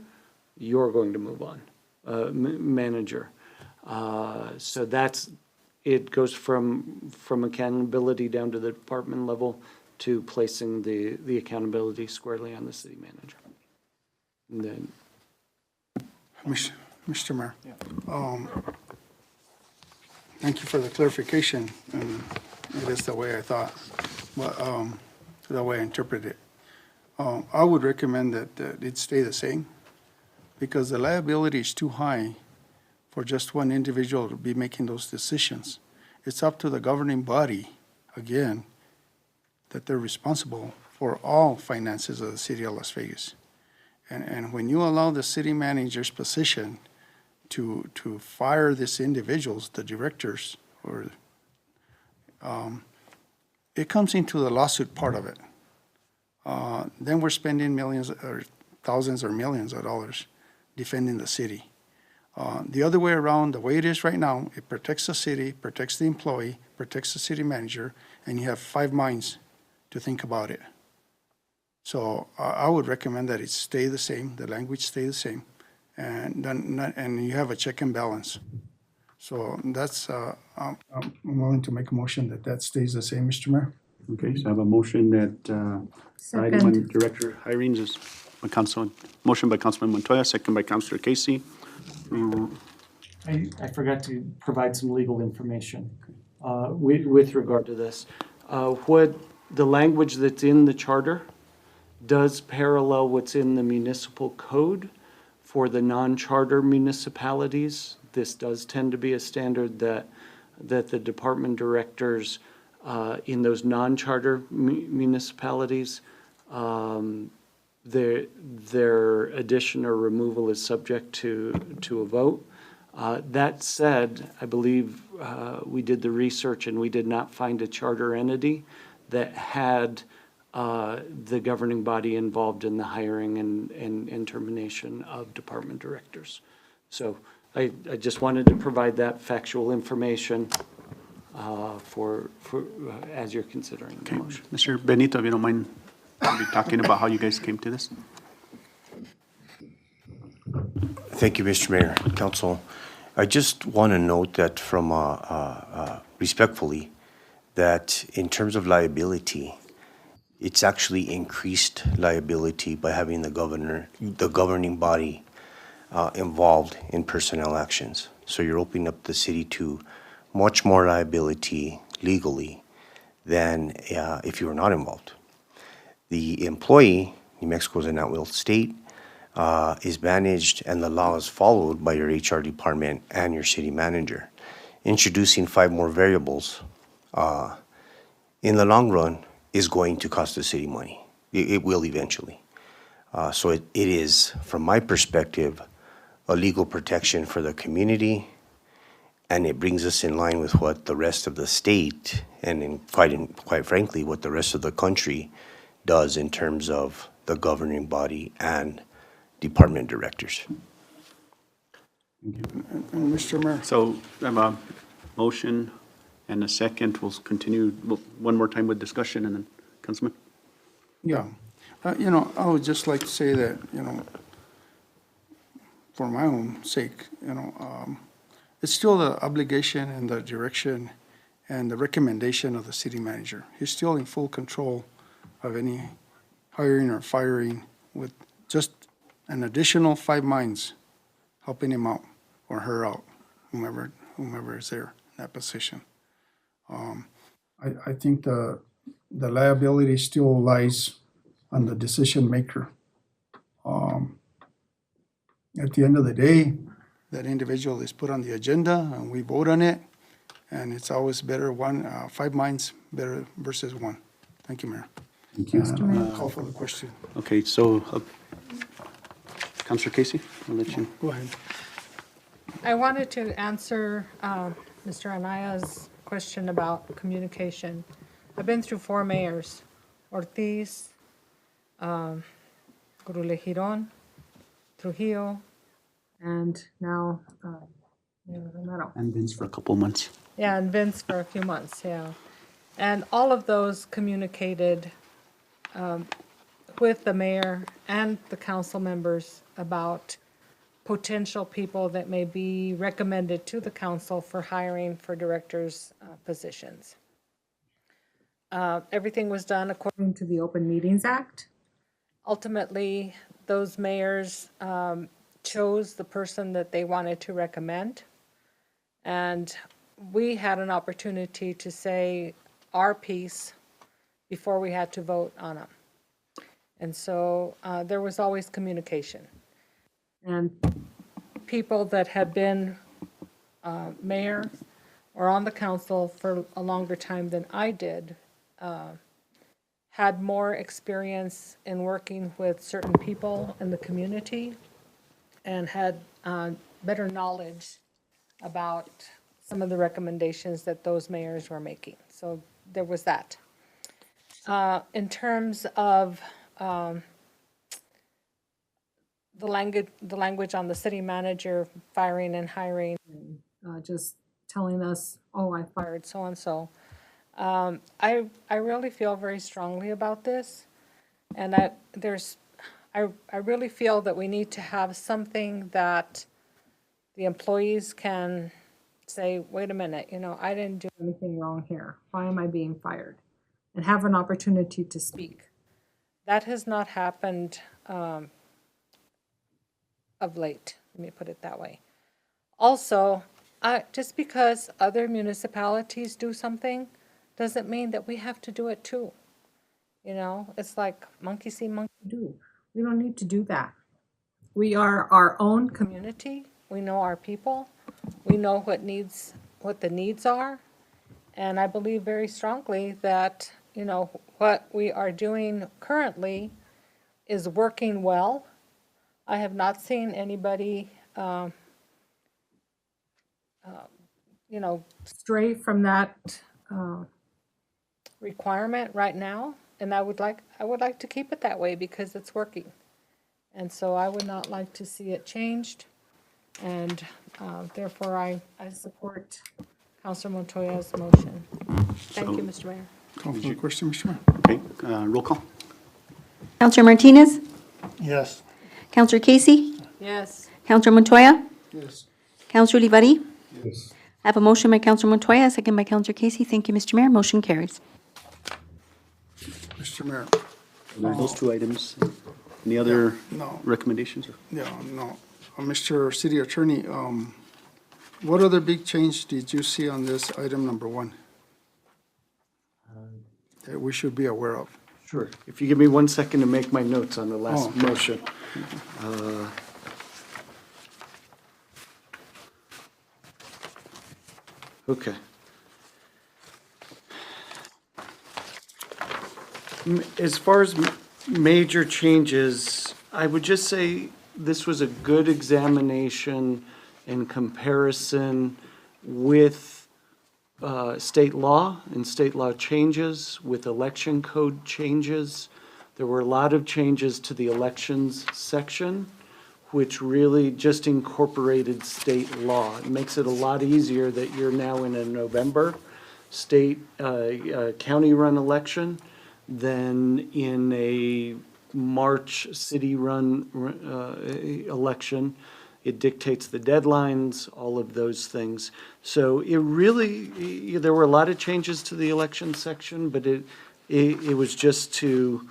you're going to move on, manager. So it goes from accountability down to the department level to placing the accountability squarely on the city manager. And then, Mr. Mayor. Thank you for the clarification, and it is the way I thought, but, the way I interpret it. I would recommend that it stay the same, because the liability is too high for just one individual to be making those decisions. It's up to the governing body, again, that they're responsible for all finances of the city of Las Vegas. And when you allow the city manager's position to fire these individuals, the directors, or, it comes into the lawsuit part of it. Then we're spending millions or thousands or millions of dollars defending the city. The other way around, the way it is right now, it protects the city, protects the employee, protects the city manager, and you have 5 minds to think about it. So I would recommend that it stay the same, the language stay the same, and and you have a check and balance. So that's, I'm willing to make a motion that stays the same, Mr. Mayor. Okay, so I have a motion that item on director hirings is motion by Councilman Montoya, second by Councilor Casey. I forgot to provide some legal information with regard to this. What the language that's in the charter does parallel what's in the municipal code for the non-charter municipalities. This does tend to be a standard that the department directors in those non-charter municipalities, their addition or removal is subject to a vote. That said, I believe we did the research and we did not find a charter entity that had the governing body involved in the hiring and termination of department directors. So I just wanted to provide that factual information for as you're considering the motion. Mr. Benito, if you don't mind maybe talking about how you guys came to this? Thank you, Mr. Mayor, Council. I just want to note that from, respectfully, that in terms of liability, it's actually increased liability by having the governing body involved in personnel actions. So you're opening up the city to much more liability legally than if you were not involved. The employee, New Mexico is an at-will state, is managed and the law is followed by your HR department and your city manager. Introducing 5 more variables in the long run is going to cost the city money. It will eventually. So it is, from my perspective, a legal protection for the community, and it brings us in line with what the rest of the state and quite frankly, what the rest of the country does in terms of the governing body and department directors. And Mr. Mayor. So I have a motion and a second. We'll continue one more time with discussion and then Councilman. Yeah, I would just like to say that, for my own sake, it's still the obligation and the direction and the recommendation of the city manager. He's still in full control of any hiring or firing with just an additional 5 minds helping him out or her out, whomever is there in that position. I think the liability still lies on the decision maker. At the end of the day, that individual is put on the agenda and we vote on it, and it's always better 5 minds better versus 1. Thank you, Mayor. Thank you. Call for the question. Okay, so Councilor Casey, I'll let you. Go ahead. I wanted to answer Mr. Anaya's question about communication. I've been through 4 mayors, Ortiz, Giron, Trujillo, and now Mayor Romero. And Vince for a couple months. Yeah, and Vince for a few months, yeah. And all of those communicated with the mayor and the council members about potential people that may be recommended to the council for hiring for directors' positions. Everything was done according to the Open Meetings Act. Ultimately, those mayors chose the person that they wanted to recommend. And we had an opportunity to say our piece before we had to vote on them. And so there was always communication. And people that had been mayor or on the council for a longer time than I did had more experience in working with certain people in the community and had better knowledge about some of the recommendations that those mayors were making. So there was that. In terms of the language on the city manager firing and hiring, just telling us, oh, I fired so-and-so. I really feel very strongly about this. And I really feel that we need to have something that the employees can say, wait a minute, I didn't do anything wrong here. Why am I being fired? And have an opportunity to speak. That has not happened of late, let me put it that way. Also, just because other municipalities do something doesn't mean that we have to do it too. It's like monkey see, monkey do. We don't need to do that. We are our own community. We know our people. We know what the needs are. And I believe very strongly that, what we are doing currently is working well. I have not seen anybody, stray from that requirement right now. And I would like to keep it that way because it's working. And so I would not like to see it changed. And therefore, I support Councilor Montoya's motion. Thank you, Mr. Mayor. Call for the question, Mr. Mayor. Okay, roll call. Counselor Martinez? Yes. Counselor Casey? Yes. Counselor Montoya? Yes. Counselor Olivari? Yes. I have a motion by Counselor Montoya, a second by Counselor Casey. Thank you, Mr. Mayor. Motion carries. Mr. Mayor, Those two items. Any other no, recommendations? yeah, no. Mr. City Attorney, what other big change did you see on this item number 1 that we should be aware of? Sure. If you give me 1 second to make my notes on the last okay. motion. Okay. As far as major changes, I would just say this was a good examination and comparison with state law and state law changes, with election code changes. There were a lot of changes to the elections section, which really just incorporated state law. It makes it a lot easier that you're now in a November state, county-run election than in a March city-run election. It dictates the deadlines, all of those things. So it really, there were a lot of changes to the election section, but it was just to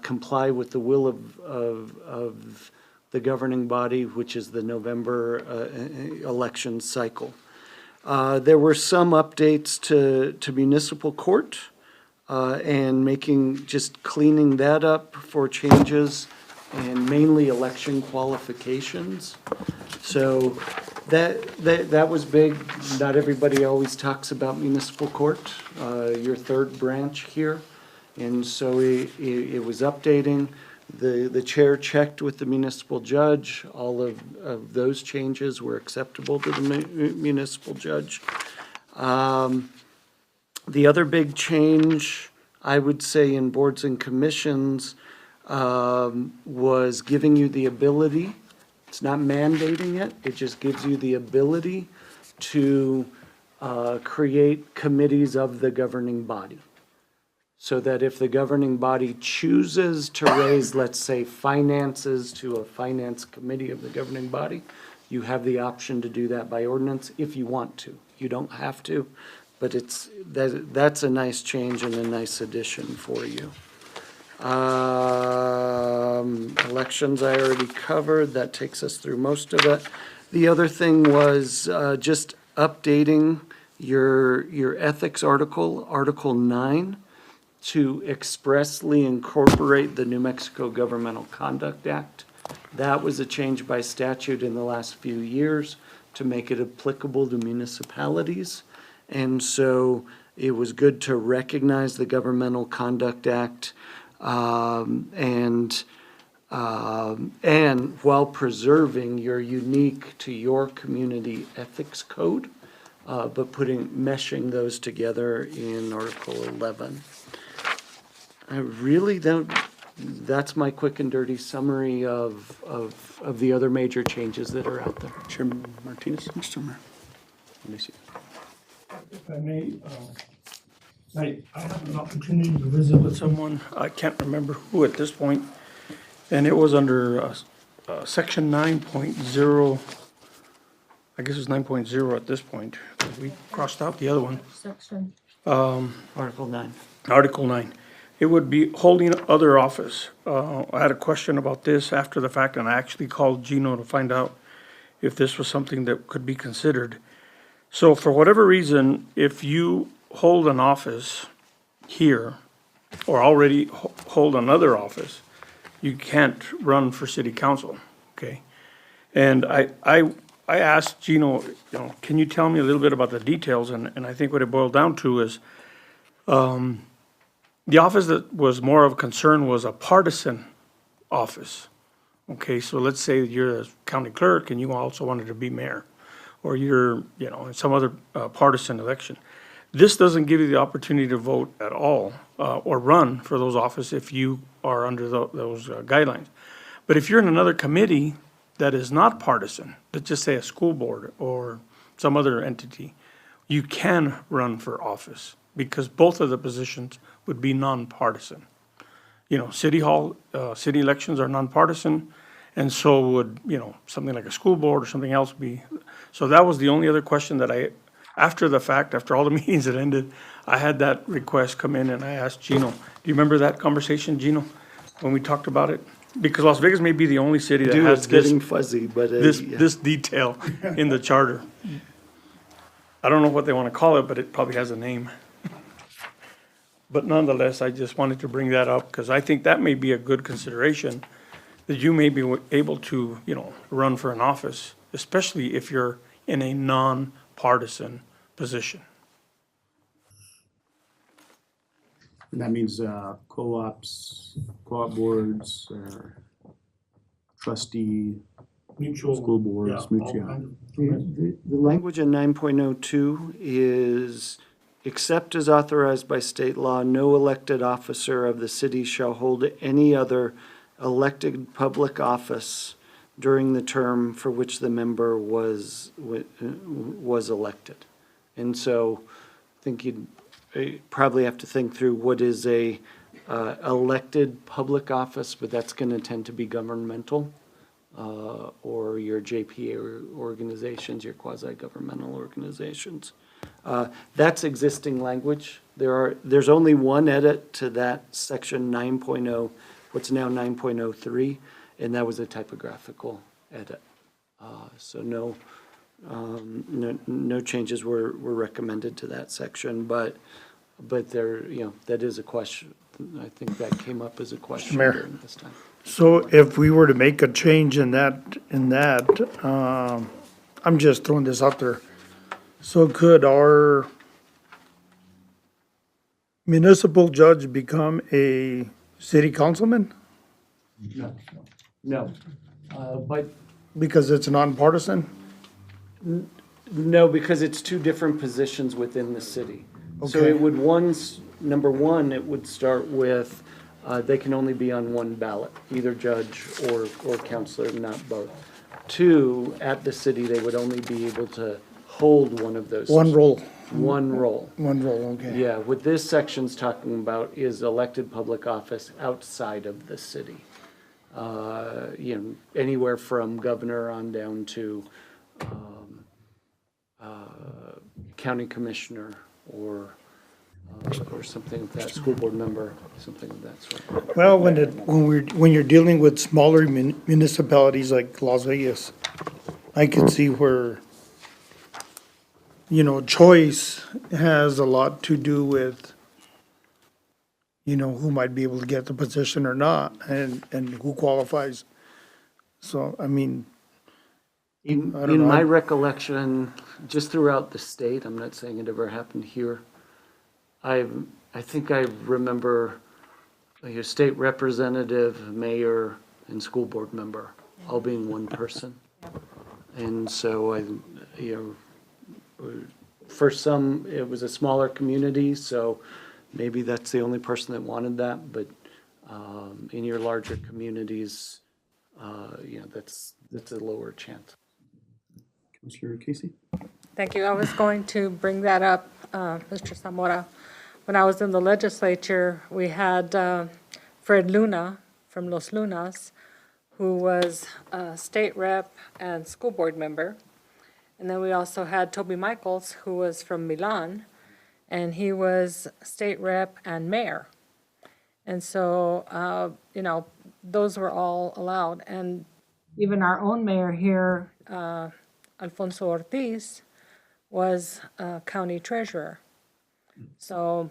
comply with the will of the governing body, which is the November election cycle. There were some updates to municipal court and just cleaning that up for changes, and mainly election qualifications. So that was big. Not everybody always talks about municipal court, your third branch here. And so it was updating. The chair checked with the municipal judge. All of those changes were acceptable to the municipal judge. The other big change, I would say, in boards and commissions was giving you the ability, it's not mandating it, it just gives you the ability to create committees of the governing body. So that if the governing body chooses to raise, let's say, finances to a finance committee of the governing body, you have the option to do that by ordinance if you want to. You don't have to, but that's a nice change and a nice addition for you. elections I already covered. That takes us through most of it. The other thing was just updating your ethics article, Article 9, to expressly incorporate the New Mexico Governmental Conduct Act. That was a change by statute in the last few years to make it applicable to municipalities. And so it was good to recognize the Governmental Conduct Act and while preserving your unique to your community ethics code, but meshing those together in Article 11. I really don't, that's my quick and dirty summary of the other major changes that are out there. Chairman Martinez, Mr. Mayor. Let me see. If I may, I had an opportunity to visit with someone, I can't remember who at this point, and it was under section 9.0, I guess it's 9.0 at this point, 'cause we crossed out the other one. Section. Article 9. Article 9. It would be holding other office. I had a question about this after the fact, and I actually called Gino to find out if this was something that could be considered. So for whatever reason, if you hold an office here, or already hold another office, you can't run for city council, okay? And I asked Gino, can you tell me a little bit about the details? And I think what it boiled down to is, the office that was more of a concern was a partisan office. Okay, so let's say you're a county clerk and you also wanted to be mayor, or you're, in some other partisan election. This doesn't give you the opportunity to vote at all, or run for those offices if you are under those guidelines. But if you're in another committee that is not partisan, let's just say a school board or some other entity, you can run for office because both of the positions would be nonpartisan. City hall, city elections are nonpartisan, and so would, something like a school board or something else be. So that was the only other question that after the fact, after all the meetings that ended, I had that request come in and I asked Gino. Do you remember that conversation, Gino, when we talked about it? Because Las Vegas may be the only city that has It's getting fuzzy, but. Yeah. this detail in the charter. I don't know what they want to call it, but it probably has a name. But nonetheless, I just wanted to bring that up because I think that may be a good consideration, that you may be able to, run for an office, especially if you're in a non-partisan position. And that means co-ops, co-op boards, trustee, Mutual. school boards, mutual. The language in 9.02 is, except as authorized by state law, no elected officer of the city shall hold any other elected public office during the term for which the member was elected. And so I think you'd probably have to think through what is a elected public office, but that's going to tend to be governmental, or your JPA organizations, your quasi-governmental organizations. That's existing language. There's only one edit to that section 9.0, what's now 9.03, and that was a typographical edit. So no changes were recommended to that section, but there, that is a question. I think that came up as a question Mayor. during this time. So if we were to make a change in that, I'm just throwing this out there. So could our municipal judge become a city councilman? No, but Because it's nonpartisan? no, because it's two different positions within the city. So Okay. it would number one, it would start with, they can only be on one ballot, either judge or counselor, not both. Two, at the city, they would only be able to hold one of those. One role, One role. okay. Yeah, what this section's talking about is elected public office outside of the city. Anywhere from governor on down to county commissioner or or something of that, school board member, something of that sort. Well, when you're dealing with smaller municipalities like Las Vegas, I could see where, choice has a lot to do with, who might be able to get the position or not, and who qualifies. So, I mean, In, I don't in know. my recollection, just throughout the state, I'm not saying it ever happened here, I think I remember your state representative, mayor, and school board member all being one person. And so for some, it was a smaller community, so maybe that's the only person that wanted that, but in your larger communities, that's a lower chance. Councilor Casey? Thank you. I was going to bring that up, Mr. Zamora. When I was in the legislature, we had Fred Luna from Los Lunas, who was a state rep and school board member. And then we also had Toby Michaels, who was from Milan, and he was state rep and mayor. And so, those were all allowed. And even our own mayor here, Alfonso Ortiz, was county treasurer. So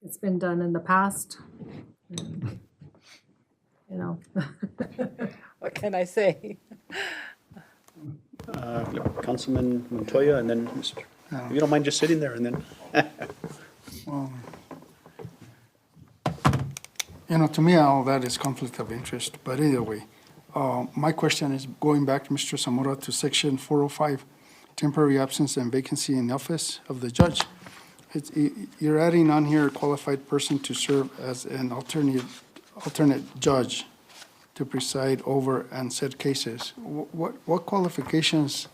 it's been done in the past. What can I say? Councilman Montoya, and then Mr., if you don't mind just sitting there, and then. To me, all that is conflict of interest, but either way, my question is going back, Mr. Zamora, to section 405, temporary absence and vacancy in office of the judge. You're adding on here a qualified person to serve as an alternate judge to preside over and said cases. What qualifications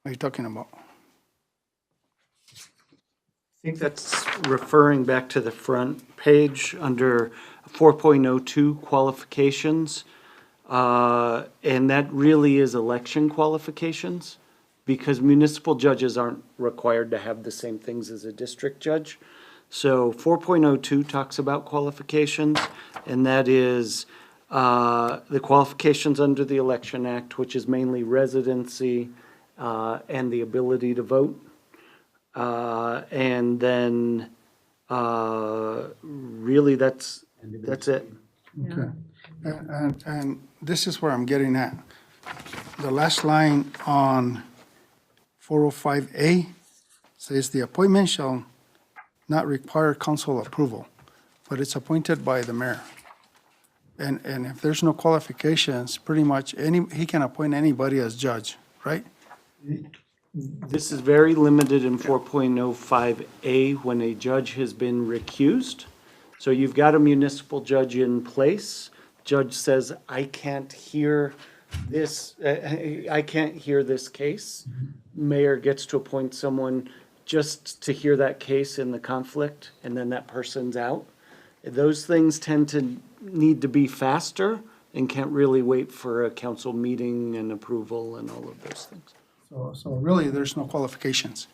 are you talking about? I think that's referring back to the front page under 4.02 qualifications. And that really is election qualifications, because municipal judges aren't required to have the same things as a district judge. So 4.02 talks about qualifications, and that is the qualifications under the Election Act, which is mainly residency and the ability to vote. And then really that's it. Okay. And this is where I'm getting at. The last line on 405A says the appointment shall not require council approval, but it's appointed by the mayor. And if there's no qualifications, pretty much he can appoint anybody as judge, right? This is very limited in 4.05A when a judge has been recused. So you've got a municipal judge in place. Judge says, I can't hear this case. Mayor gets to appoint someone just to hear that case in the conflict, and then that person's out. Those things tend to need to be faster and can't really wait for a council meeting and approval and all of those things. So really, there's no qualifications.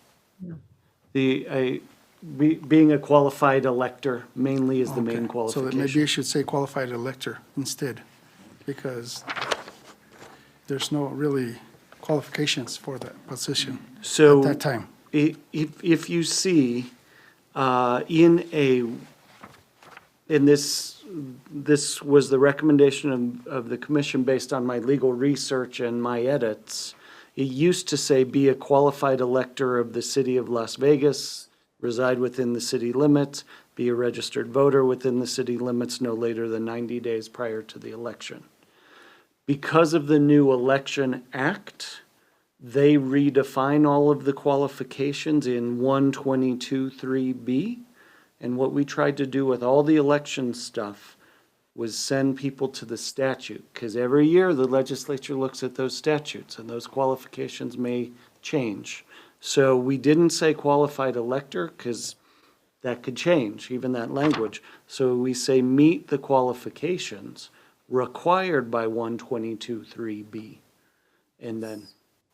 Being a qualified elector mainly is the main Okay. So qualification. that maybe you should say qualified elector instead, because there's no really qualifications for that position So at that time. if you see and this was the recommendation of the commission based on my legal research and my edits. It used to say, be a qualified elector of the city of Las Vegas, reside within the city limits, be a registered voter within the city limits no later than 90 days prior to the election. Because of the new Election Act, they redefine all of the qualifications in 122(3)B. And what we tried to do with all the election stuff was send people to the statute, because every year the legislature looks at those statutes and those qualifications may change. So we didn't say qualified elector because that could change, even that language. So we say meet the qualifications required by 122(3)B. And then,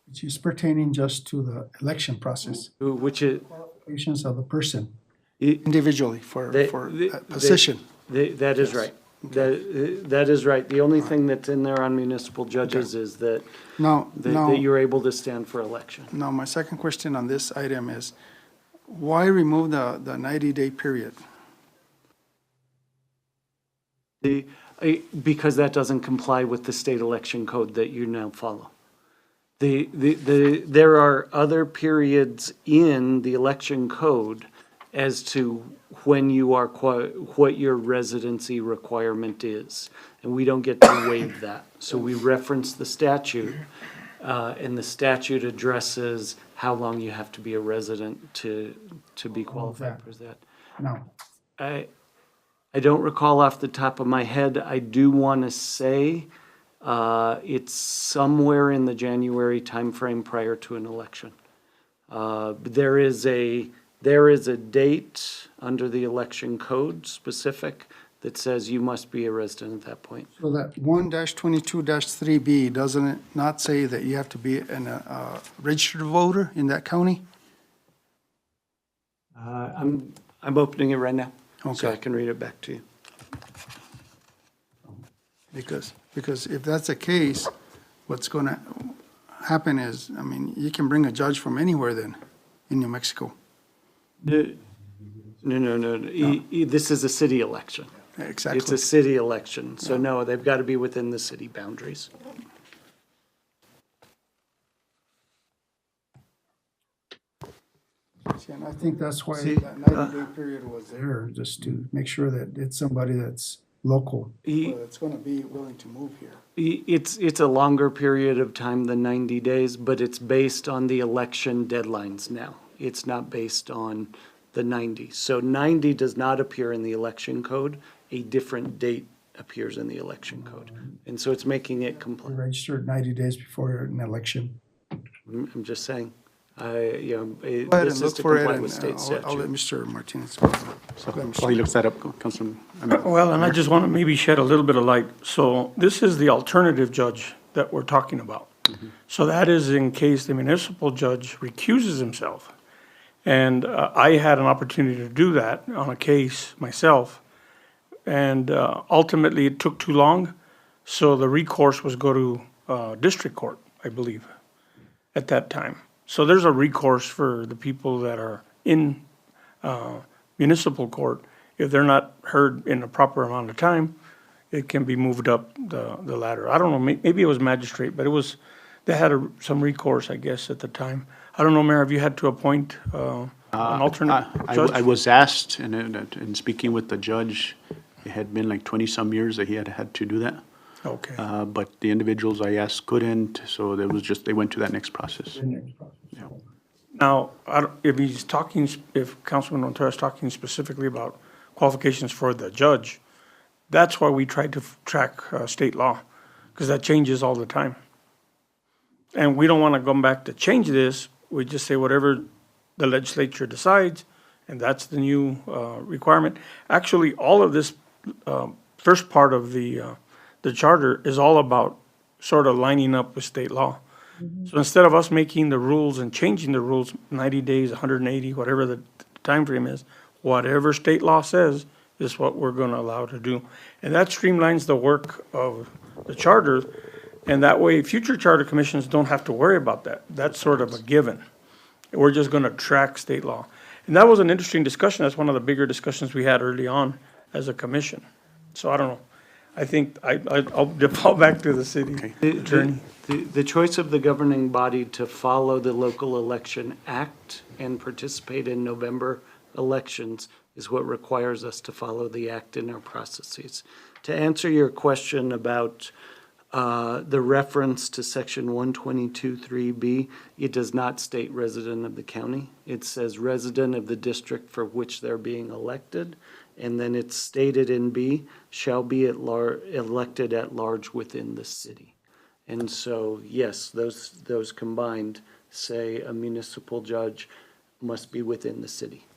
Which is pertaining just to the election process. which is, qualifications of the person It- individually for They- that position. That is right. That is right. The only thing that's in there on municipal judges is that, Now, that you're able to stand for election. now, my second question on this item is, why remove the 90-day period? Because that doesn't comply with the state election code that you now follow. There are other periods in the election code as to when you are, what your residency requirement is. And we don't get to waive that. So we reference the statute, and the statute addresses how long you have to be a resident to be qualified for that. No. I don't recall off the top of my head. I do want to say it's somewhere in the January timeframe prior to an election. There is a date under the election code specific that says you must be a resident at that point. So that 1-22-3B, doesn't it not say that you have to be a registered voter in that county? I'm opening it right now, so I Okay. can read it back to you. Because if that's the case, what's going to happen is, I mean, you can bring a judge from anywhere then in New Mexico. No. This is a city election. It's Exactly. a city election, so no, they've got to be within the city boundaries. And I think that's why See, that 90-day period was there, just to make sure that it's somebody that's local, that's going to be willing to move here. It's a longer period of time than 90 days, but it's based on the election deadlines now. It's not based on the 90. So 90 does not appear in the election code. A different date appears in the election code. And so it's making it You're compliant. registered 90 days before an election. I'm just saying, Go ahead this and is look to for it, comply and with state I'll let statute. Mr. Martinez. So while he looks that up, Councilman, Well, and I just want to maybe shed a little bit of light. So this is the alternative judge that we're talking about. So that is in case the municipal judge recuses himself. And I had an opportunity to do that on a case myself. And ultimately, it took too long. So the recourse was go to district court, I believe, at that time. So there's a recourse for the people that are in municipal court. If they're not heard in a proper amount of time, it can be moved up the ladder. I don't know, maybe it was magistrate, but they had some recourse, I guess, at the time. I don't know, Mayor, have you had to appoint an alternate I judge? was asked, and in speaking with the judge, it had been like 20-some years that he had to do that. Okay. But the individuals I asked couldn't, so there was just, they went to that next process. Now, if Councilman Montero is talking specifically about qualifications for the judge, that's why we tried to track state law, because that changes all the time. And we don't want to go back to change this. We just say whatever the legislature decides, and that's the new requirement. Actually, all of this first part of the charter is all about sort of lining up with state law. So instead of us making the rules and changing the rules 90 days, 180, whatever the time frame is, whatever state law says is what we're going to allow to do. And that streamlines the work of the charter. And that way, future charter commissions don't have to worry about that. That's sort of a given. We're just going to track state law. And that was an interesting discussion. That's one of the bigger discussions we had early on as a commission. So I don't know. I think I'll default back to the city attorney. The choice of the governing body to follow the Local Election Act and participate in November elections is what requires us to follow the act in our processes. To answer your question about the reference to section 122(3)B, it does not state resident of the county. It says resident of the district for which they're being elected. And then it's stated in B, shall be elected at large within the city. And so, yes, those combined say a municipal judge must be within the city.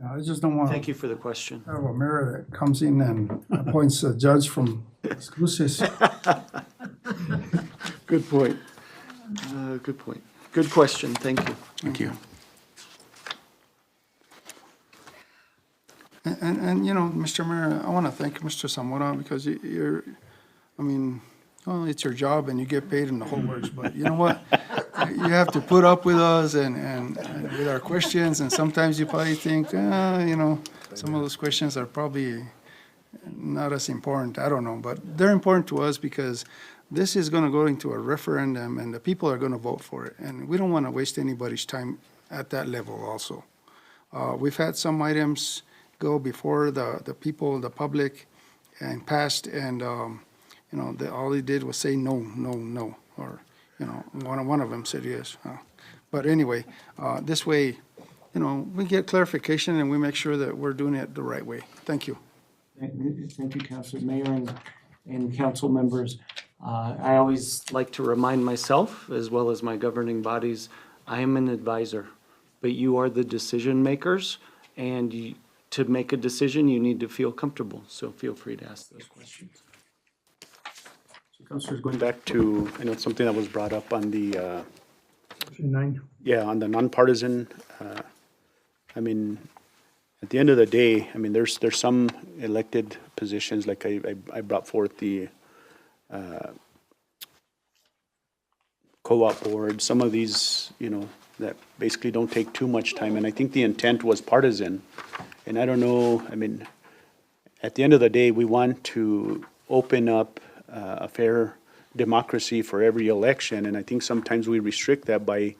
I just don't want Thank to you for the question. have a mayor that comes in and appoints a judge from Exclusive. Good point. Good point. Good question, thank you. Thank you. And, you know, Mr. Mayor, I want to thank Mr. Zamora because you're, I mean, well, it's your job and you get paid in the whole works, but you know what? You have to put up with us and with our questions, and sometimes you probably think, you know, some of those questions are probably not as important, I don't know, but they're important to us because this is gonna go into a referendum and the people are gonna vote for it, and we don't wanna waste anybody's time at that level also. We've had some items go before the people, the public, and passed, and, you know, all they did was say no, no, no, or, you know, one of them said yes. But anyway, this way, you know, we get clarification and we make sure that we're doing it the right way. Thank you. Thank you, Councilor Mayor and council members. I always like to remind myself, as well as my governing bodies, I am an advisor, but you are the decision makers, and to make a decision, you need to feel comfortable, so feel free to ask those questions. Councilors, going back to, I know it's something that was brought up on the, 9. yeah, on the nonpartisan, I mean, at the end of the day, I mean, there's some elected positions, like I brought forth the co-op board, some of these, you know, that basically don't take too much time, and I think the intent was partisan. And I don't know, I mean, at the end of the day, we want to open up a fair democracy for every election, and I think sometimes we restrict that by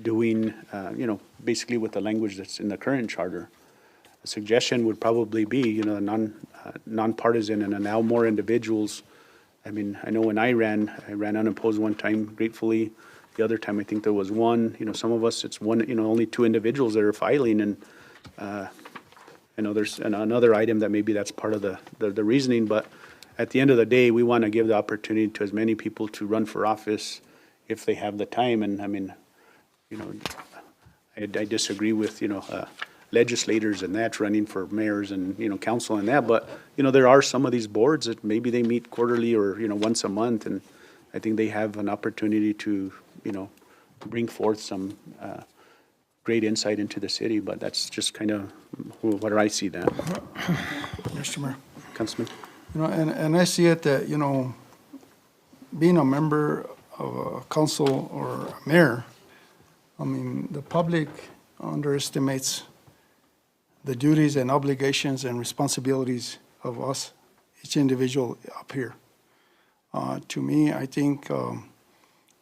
doing, you know, basically with the language that's in the current charter. A suggestion would probably be, you know, nonpartisan and allow more individuals. I mean, I know when I ran unopposed one time, gratefully. The other time, I think there was one. You know, some of us, it's one, you know, only 2 individuals that are filing, and I know there's another item that maybe that's part of the reasoning, but at the end of the day, we want to give the opportunity to as many people to run for office if they have the time. And I mean, you know, I disagree with, you know, legislators and that running for mayors and, you know, council and that, but, you know, there are some of these boards that maybe they meet quarterly or, you know, once a month, and I think they have an opportunity to, you know, bring forth some great insight into the city, but that's just kind of where I see that. Mr. Mayor. Councilman? You know, and I see it that, you know, being a member of a council or a mayor, I mean, the public underestimates the duties and obligations and responsibilities of us, each individual up here. To me, I think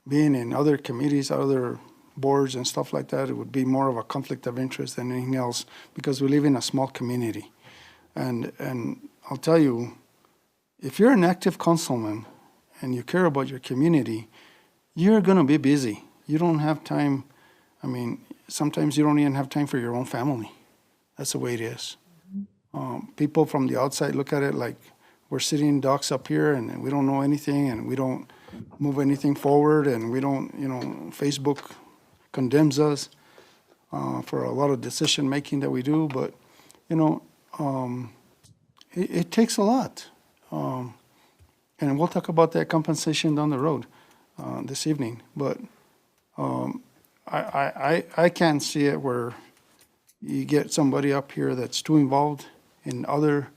being in other committees, other boards and stuff like that, it would be more of a conflict of interest than anything else, because we live in a small community. And I'll tell you, if you're an active councilman and you care about your community, you're gonna be busy. You don't have time, I mean, sometimes you don't even have time for your own family. That's the way it is. People from the outside look at it like we're sitting ducks up here and we don't know anything and we don't move anything forward, and we don't, you know, Facebook condemns us for a lot of decision-making that we do, but, you know, it takes a lot. And we'll talk about that compensation down the road this evening, but I can't see it where you get somebody up here that's too involved in other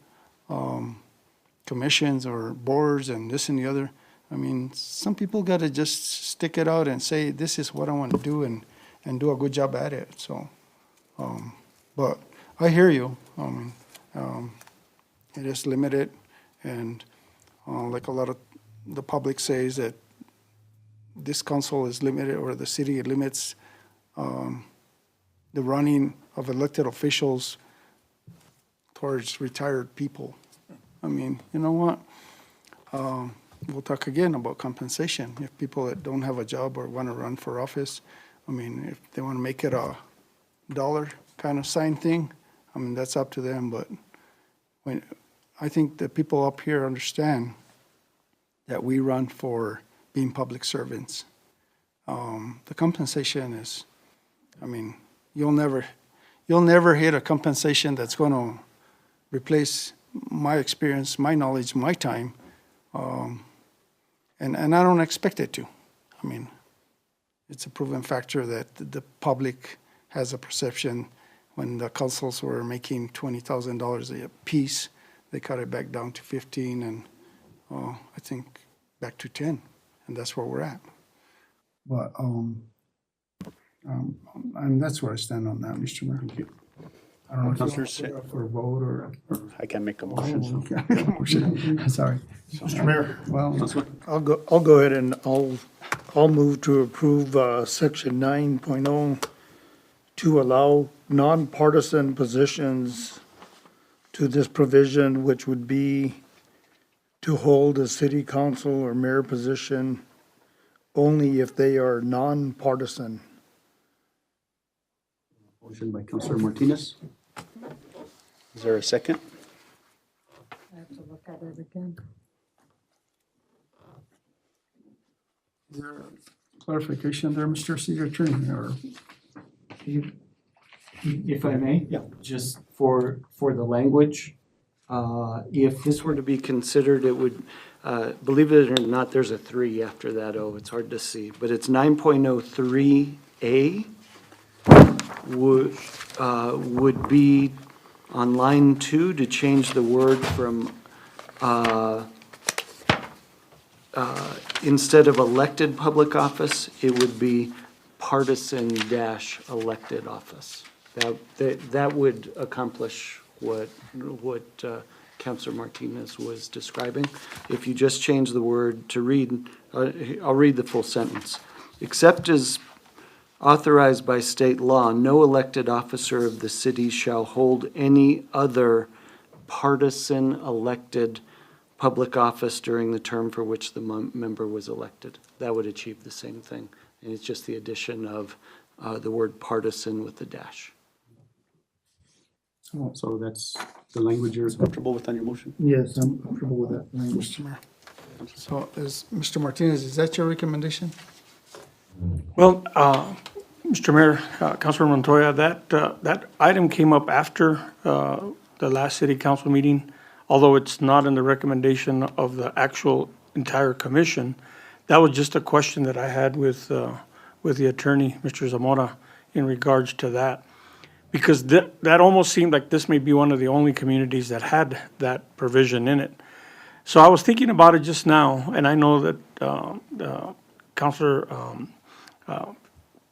commissions or boards and this and the other. I mean, some people got to just stick it out and say, this is what I want to do, and do a good job at it. So, but I hear you. It is limited, and like a lot of the public says that this council is limited, or the city limits the running of elected officials towards retired people. I mean, you know what? We'll talk again about compensation. If people that don't have a job or want to run for office, I mean, if they want to make it a dollar kind of sign thing, I mean, that's up to them. But when I think the people up here understand that we run for being public servants. The compensation is, I mean, you'll never hit a compensation that's going to replace my experience, my knowledge, my time, and I don't expect it to. I mean, it's a proven factor that the public has a perception when the councils were making $20,000 a piece, they cut it back down to 15 and, I think back to 10, and that's where we're at. But, and that's where I stand on that, Mr. Mayor. I don't know if you want Councilors, to put it up for a vote or. I can't make a motion. Sorry. Mr. Mayor, Well, I'll go ahead and I'll move to approve, section 9.0 to allow nonpartisan positions to this provision, which would be to hold a city council or mayor position only if they are nonpartisan. Motion by Councilor Martinez. Is there a second? I have to look at it again. is there clarification there, Mr. City Attorney, or? If I may? Yeah. Just for the language, if this were to be considered, it would, believe it or not, there's a 3 after that, it's hard to see, but it's 9.03A would be on line 2 to change the word from, instead of elected public office, it would be partisan-elected office. That would accomplish what Councilor Martinez was describing. If you just change the word to read, I'll read the full sentence. Except as authorized by state law, no elected officer of the city shall hold any other partisan-elected public office during the term for which the member was elected. That would achieve the same thing. And it's just the addition of the word partisan with the dash. So that's the language you're comfortable with on your motion? Yes, I'm comfortable with that language. Mr. Mayor. So is, Mr. Martinez, is that your recommendation? Well, Mr. Mayor, Councilor Montoya, that item came up after the last city council meeting, although it's not in the recommendation of the actual entire commission. That was just a question that I had with the attorney, Mr. Zamora, in regards to that. Because that almost seemed like this may be one of the only communities that had that provision in it. So I was thinking about it just now, and I know that Councilor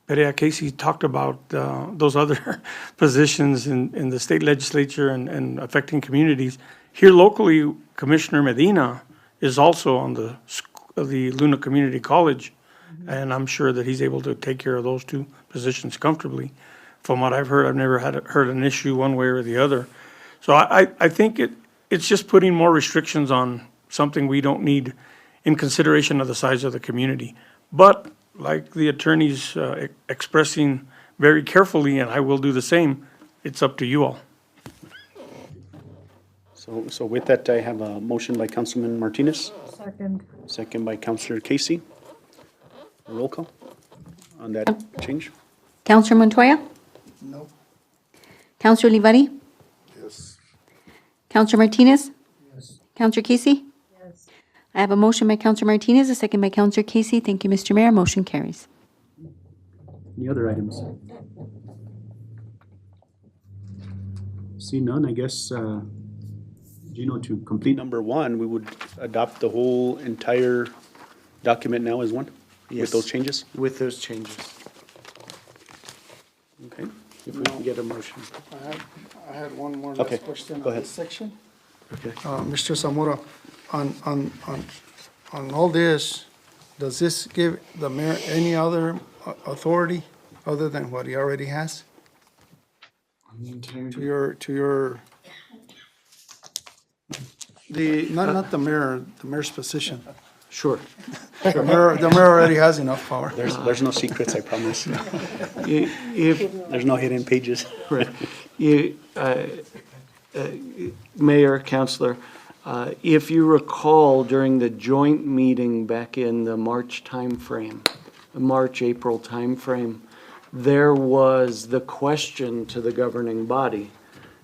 Perea Casey talked about those other positions in the state legislature and affecting communities. Here locally, Commissioner Medina is also on the Luna Community College, and I'm sure that he's able to take care of those 2 positions comfortably. From what I've heard, I've never heard an issue one way or the other. So I think it's just putting more restrictions on something we don't need in consideration of the size of the community. But like the attorney's expressing very carefully, and I will do the same, it's up to you all. So with that, I have a motion by Councilman Martinez, Second. second by Councilor Casey. A roll call on that change? Counselor Montoya? No. Counselor Olivari? Yes. Counselor Martinez? Yes. Counselor Casey? Yes. I have a motion by Counselor Martinez, a second by Counselor Casey. Thank you, Mr. Mayor. Motion carries. Any other items? See none, I guess, Gino, to complete number 1, we would adopt the whole entire document now as one? Yes. With those changes? With those changes. Okay. If we can get a motion. I had one more Okay, last question go on ahead. this section. Okay. Mr. Zamora, on all this, does this give the mayor any other authority other than what he already has? To your, not the mayor, the mayor's position. Sure. The mayor already has enough power. There's no secrets, I promise. If, There's no hidden pages. you, Mayor, Councilor, if you recall, during the joint meeting back in the March timeframe, March-April timeframe, there was the question to the governing body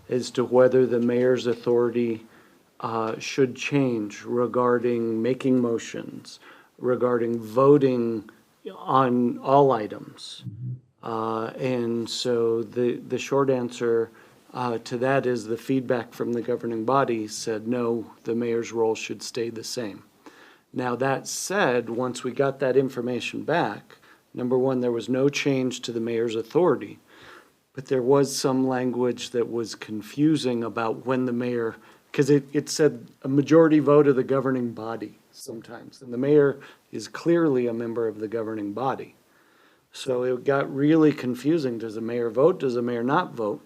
as to whether the mayor's authority should change regarding making motions, regarding voting on all items. And so the short answer to that is the feedback from the governing body said, no, the mayor's role should stay the same. Now, that said, once we got that information back, number one, there was no change to the mayor's authority, but there was some language that was confusing about when the mayor, because it said a majority vote of the governing body sometimes, and the mayor is clearly a member of the governing body. So it got really confusing. Does the mayor vote? Does the mayor not vote?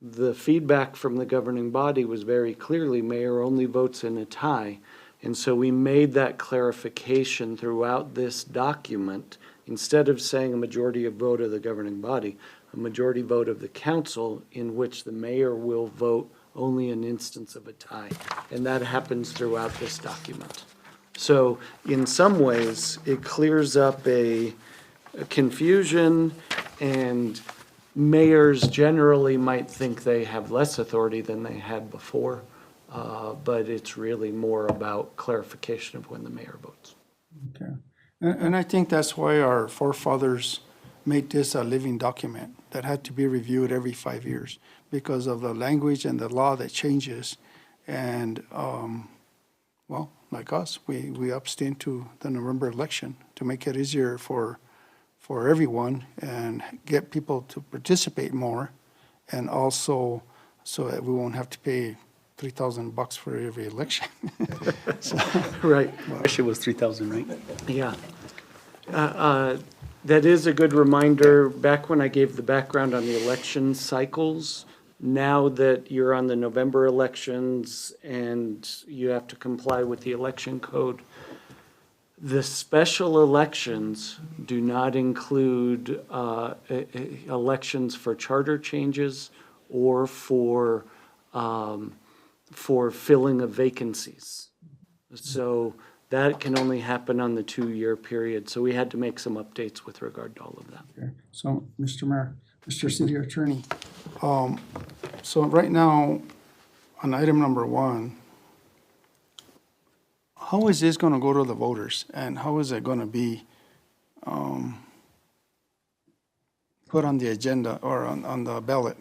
The feedback from the governing body was very clearly mayor only votes in a tie. And so we made that clarification throughout this document. Instead of saying a majority of vote of the governing body, a majority vote of the council in which the mayor will vote only an instance of a tie. And that happens throughout this document. So in some ways, it clears up a confusion, and mayors generally might think they have less authority than they had before. But it's really more about clarification of when the mayor votes. Okay. And I think that's why our forefathers made this a living document that had to be reviewed every 5 years because of the language and the law that changes. And, well, like us, we abstained to the November election to make it easier for everyone and get people to participate more, and also so that we won't have to pay $3,000 for every election. Right. Actually, it was 3,000, right? Yeah. That is a good reminder. Back when I gave the background on the election cycles, now that you're on the November elections and you have to comply with the election code, the special elections do not include elections for charter changes or for filling of vacancies. So that can only happen on the 2-year period. So we had to make some updates with regard to all of that. Okay. So, Mr. Mayor, Mr. City Attorney, so right now, on item number 1, how is this going to go to the voters, and how is it going to be put on the agenda or on the ballot?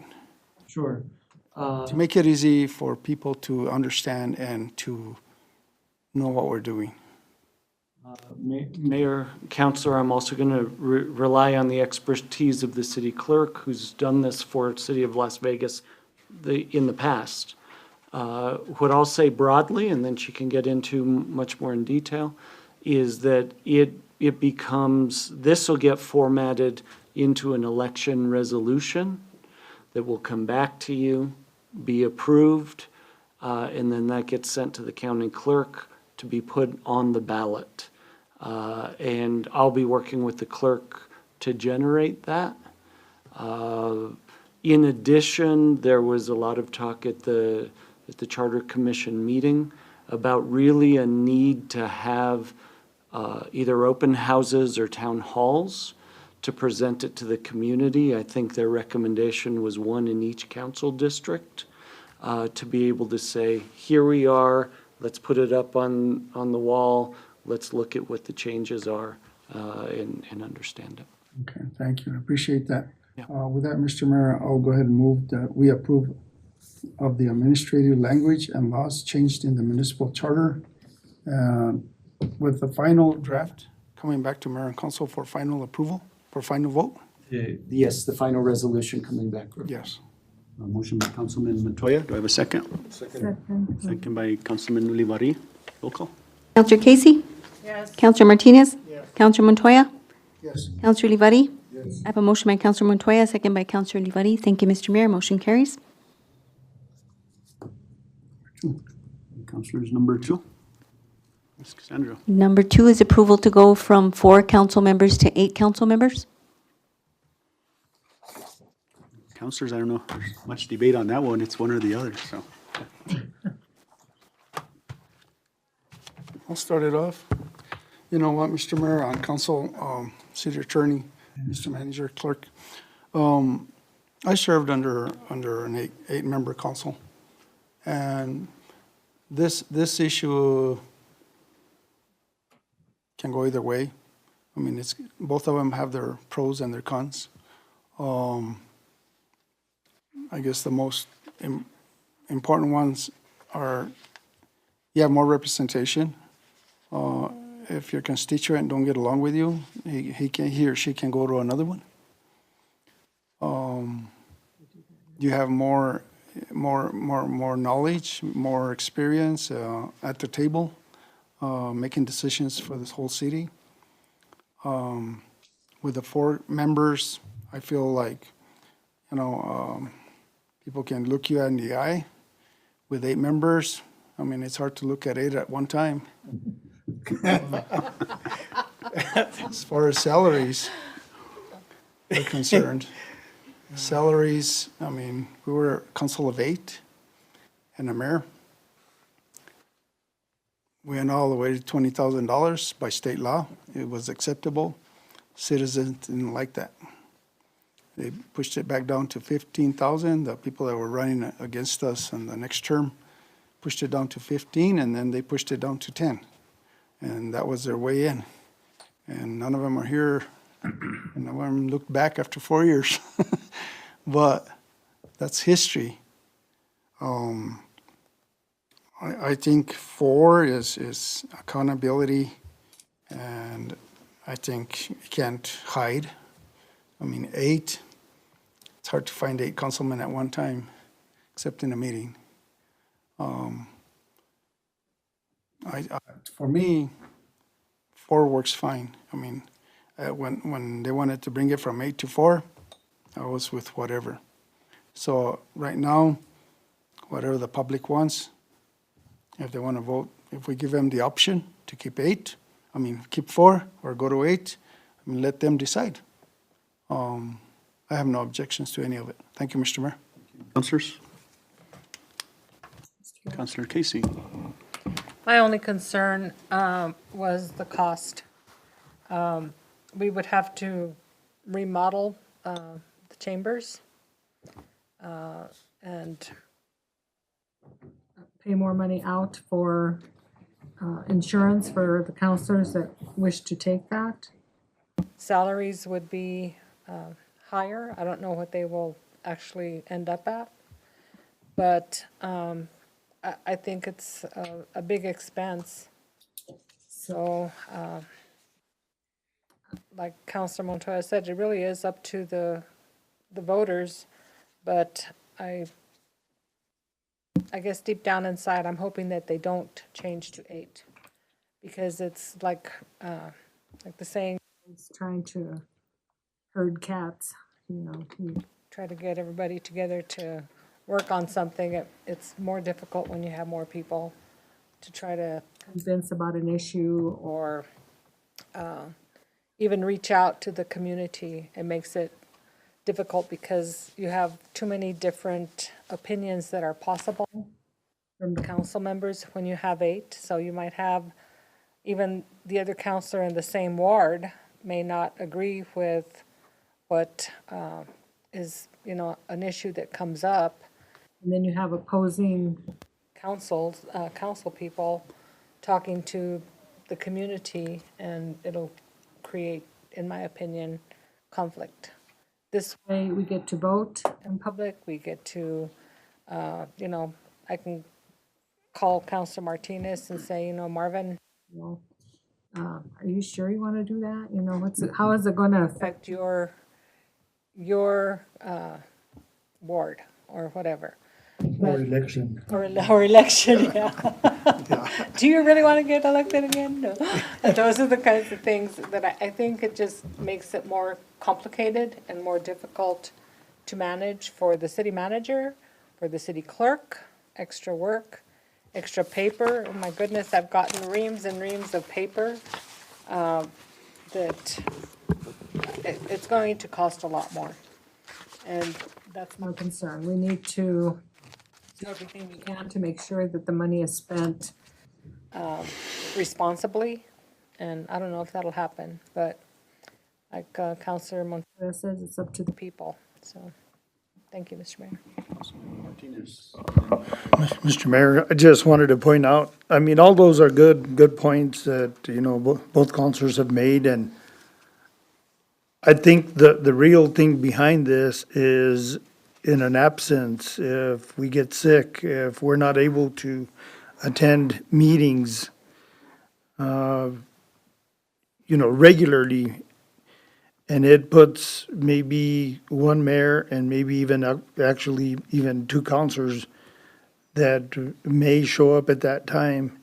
Sure. To make it easy for people to understand and to know what we're doing. Mayor, Councilor, I'm also going to rely on the expertise of the city clerk, who's done this for City of Las Vegas in the past. What I'll say broadly, and then she can get into much more in detail, is that it becomes, this will get formatted into an election resolution that will come back to you, be approved, and then that gets sent to the county clerk to be put on the ballot. And I'll be working with the clerk to generate that. In addition, there was a lot of talk at the Charter Commission meeting about really a need to have either open houses or town halls to present it to the community. I think their recommendation was one in each council district, to be able to say, here we are, let's put it up on the wall, let's look at what the changes are, and understand it. Okay, thank you. I appreciate that. Yeah. With that, Mr. Mayor, I'll go ahead and move that we approve of the administrative language and laws changed in the municipal charter, with the final draft coming back to mayor and council for final approval, for final vote? Yes, the final resolution coming back. Yes. A motion by Councilman Montoya. Do I have a second? Second by Councilman Ulivari. Roll call. Counselor Casey? Yes. Counselor Martinez? Counselor Montoya? Yes. Counselor Olivari? I have a motion by Counselor Montoya, second by Counselor Olivari. Thank you, Mr. Mayor. Motion carries. Councilors number 2. Ms. Cassandra. Number 2 is approval to go from 4 council members to 8 council members. Councilors, I don't know if there's much debate on that one. It's one or the other, so. I'll start it off. You know what, Mr. Mayor, on council, city attorney, Mr. Manager, clerk, I served under an 8-member council. And this issue can go either way. I mean, both of them have their pros and their cons. I guess the most important ones are, you have more representation. If your constituent don't get along with you, he or she can go to another one. You have more knowledge, more experience at the table, making decisions for this whole city. With the 4 members, I feel like, people can look you in the eye. With 8 members, I mean, it's hard to look at 8 at one time. As far as salaries are concerned, I mean, we were a council of 8 and a mayor. We went all the way to $20,000 by state law. It was acceptable. Citizens didn't like that. They pushed it back down to 15,000. The people that were running against us in the next term pushed it down to 15, and then they pushed it down to 10. And that was their way in. And none of them are here, and none of them looked back after 4 years. But that's history. I think 4 is accountability, and I think you can't hide. I mean, 8, it's hard to find 8 councilmen at one time, except in a meeting. For me, 4 works fine. I mean, when they wanted to bring it from 8 to 4, I was with whatever. So right now, whatever the public wants, if they want to vote, if we give them the option to keep 4 or go to 8, I mean, let them decide. I have no objections to any of it. Thank you, Mr. Mayor. Councilors? Councilor Casey? My only concern was the cost. We would have to remodel the chambers and pay more money out for insurance for the counselors that wish to take that. Salaries would be higher. I don't know what they will actually end up at. But I think it's a big expense. So, like Councilor Montoya said, it really is up to the voters. But I guess deep down inside, I'm hoping that they don't change to 8. Because it's like the saying, it's trying to herd cats, you try to get everybody together to work on something. It's more difficult when you have more people to try to convince about an issue or even reach out to the community. It makes it difficult because you have too many different opinions that are possible from the council members when you have 8. So you might have even the other counselor in the same ward may not agree with what is, an issue that comes up. And then you have opposing council people talking to the community, and it'll create, in my opinion, conflict. This way, we get to vote in public, we get to, I can call Councilor Martinez and say, Marvin, are you sure you want to do that? How is it going to affect your ward or whatever? Or election. Or election, yeah. Do you really want to get elected again? No. And those are the kinds of things that I think it just makes it more complicated and more difficult to manage for the city manager, for the city clerk, extra work, extra paper. Oh my goodness, I've gotten reams and reams of paper that it's going to cost a lot more. And that's my concern. We need to do everything we can to make sure that the money is spent responsibly. And I don't know if that'll happen, but like Councilor Montoya says, it's up to the people. So, thank you, Mr. Mayor. Martinez. Mr. Mayor, I just wanted to point out, all those are good points that, both councilors have made, and I think the real thing behind this is in an absence, if we get sick, if we're not able to attend meetings, regularly, and it puts maybe one mayor and maybe even actually even two counselors that may show up at that time.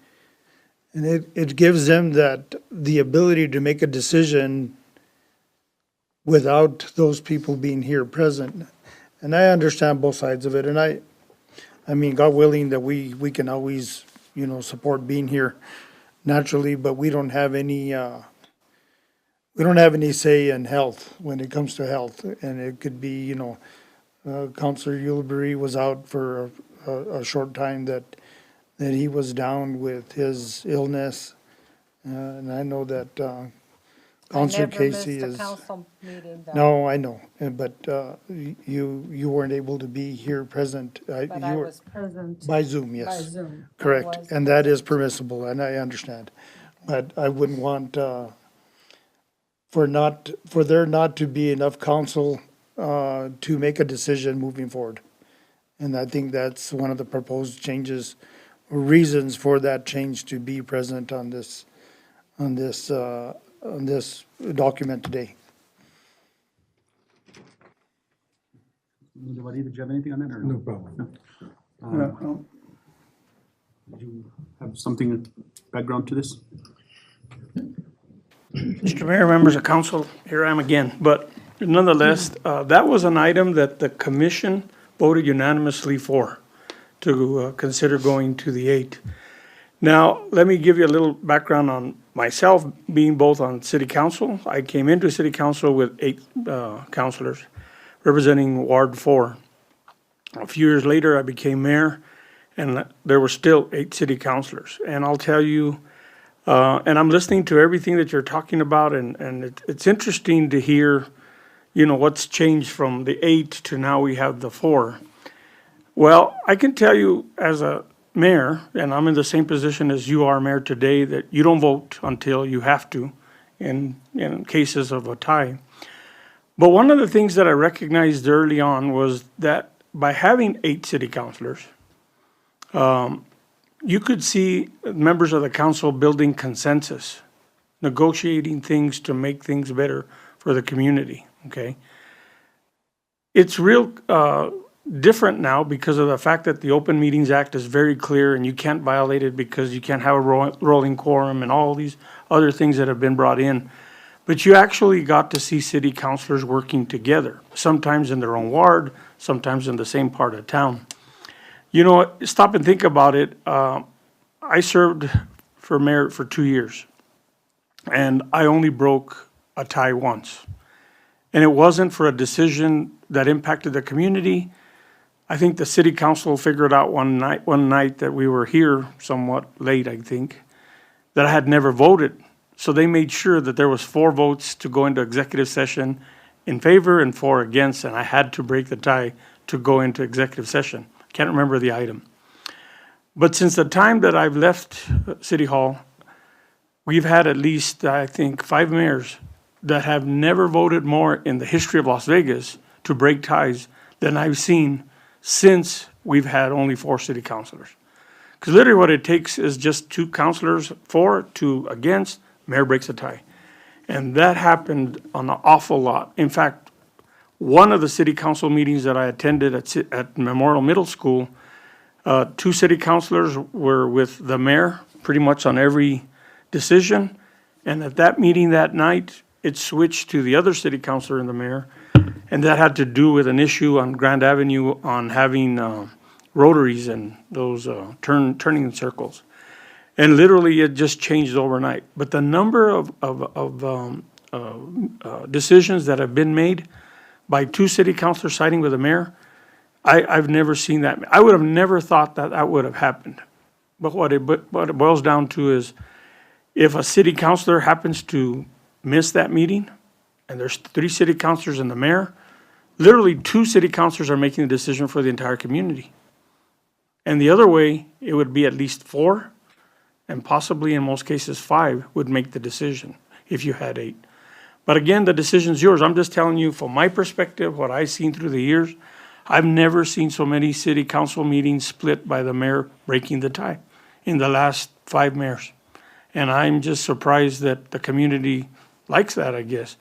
And it gives them the ability to make a decision without those people being here present. And I understand both sides of it, and I mean, God willing that we can always, support being here naturally, but we don't have any say in health when it comes to health. And it could be, Counselor Ulibarri was out for a short time that he was down with his illness. And I know that Counselor Casey I never is. missed a council meeting though. No, I know, but you weren't able to be here present. But I You were was present by Zoom, by yes. Zoom. I Correct, was and that is present. permissible, and I understand. But I wouldn't want for there not to be enough counsel to make a decision moving forward. And I think that's one of the proposed changes, or reasons for that change to be present on this document today. Did you have anything on that or No problem. Did you have something, background to this? Mr. Mayor, members of council, here I am again. But nonetheless, that was an item that the commission voted unanimously for, to consider going to the 8. Now, let me give you a little background on myself, being both on city council. I came into city council with 8 councilors representing Ward 4. A few years later, I became mayor, and there were still 8 city councilors. And I'll tell you, and I'm listening to everything that you're talking about, and it's interesting to hear, what's changed from the 8 to now we have the 4. Well, I can tell you as a mayor, and I'm in the same position as you are, Mayor, today, that you don't vote until you have to in cases of a tie. But one of the things that I recognized early on was that by having 8 city councilors, you could see members of the council building consensus, negotiating things to make things better for the community, okay? It's real different now because of the fact that the Open Meetings Act is very clear and you can't violate it because you can't have a rolling quorum and all these other things that have been brought in. But you actually got to see city councilors working together, sometimes in their own ward, sometimes in the same part of town. Stop and think about it. I served for mayor for 2 years, and I only broke a tie once. And it wasn't for a decision that impacted the community. I think the city council figured out one night that we were here somewhat late, I think, that I had never voted. So they made sure that there was 4 votes to go into executive session in favor and 4 against, and I had to break the tie to go into executive session. Can't remember the item. But since the time that I've left City Hall, we've had at least, I think, 5 mayors that have never voted more in the history of Las Vegas to break ties than I've seen since we've had only 4 city councilors. Because literally what it takes is just 2 councilors, 4, 2 against, mayor breaks a tie. And that happened an awful lot. In fact, one of the city council meetings that I attended at Memorial Middle School, 2 city councilors were with the mayor pretty much on every decision. And at that meeting that night, it switched to the other city councilor and the mayor. And that had to do with an issue on Grand Avenue on having rotaries and those turning circles. And literally, it just changed overnight. But the number of decisions that have been made by 2 city councilors siding with the mayor, I've never seen that. I would have never thought that would have happened. But what it boils down to is, if a city councilor happens to miss that meeting, and there's 3 city councilors and the mayor, literally 2 city councilors are making the decision for the entire community. And the other way, it would be at least 4, and possibly in most cases 5 would make the decision if you had 8. But again, the decision's yours. I'm just telling you from my perspective, what I've seen through the years. I've never seen so many city council meetings split by the mayor breaking the tie in the last 5 mayors. And I'm just surprised that the community likes that, I guess.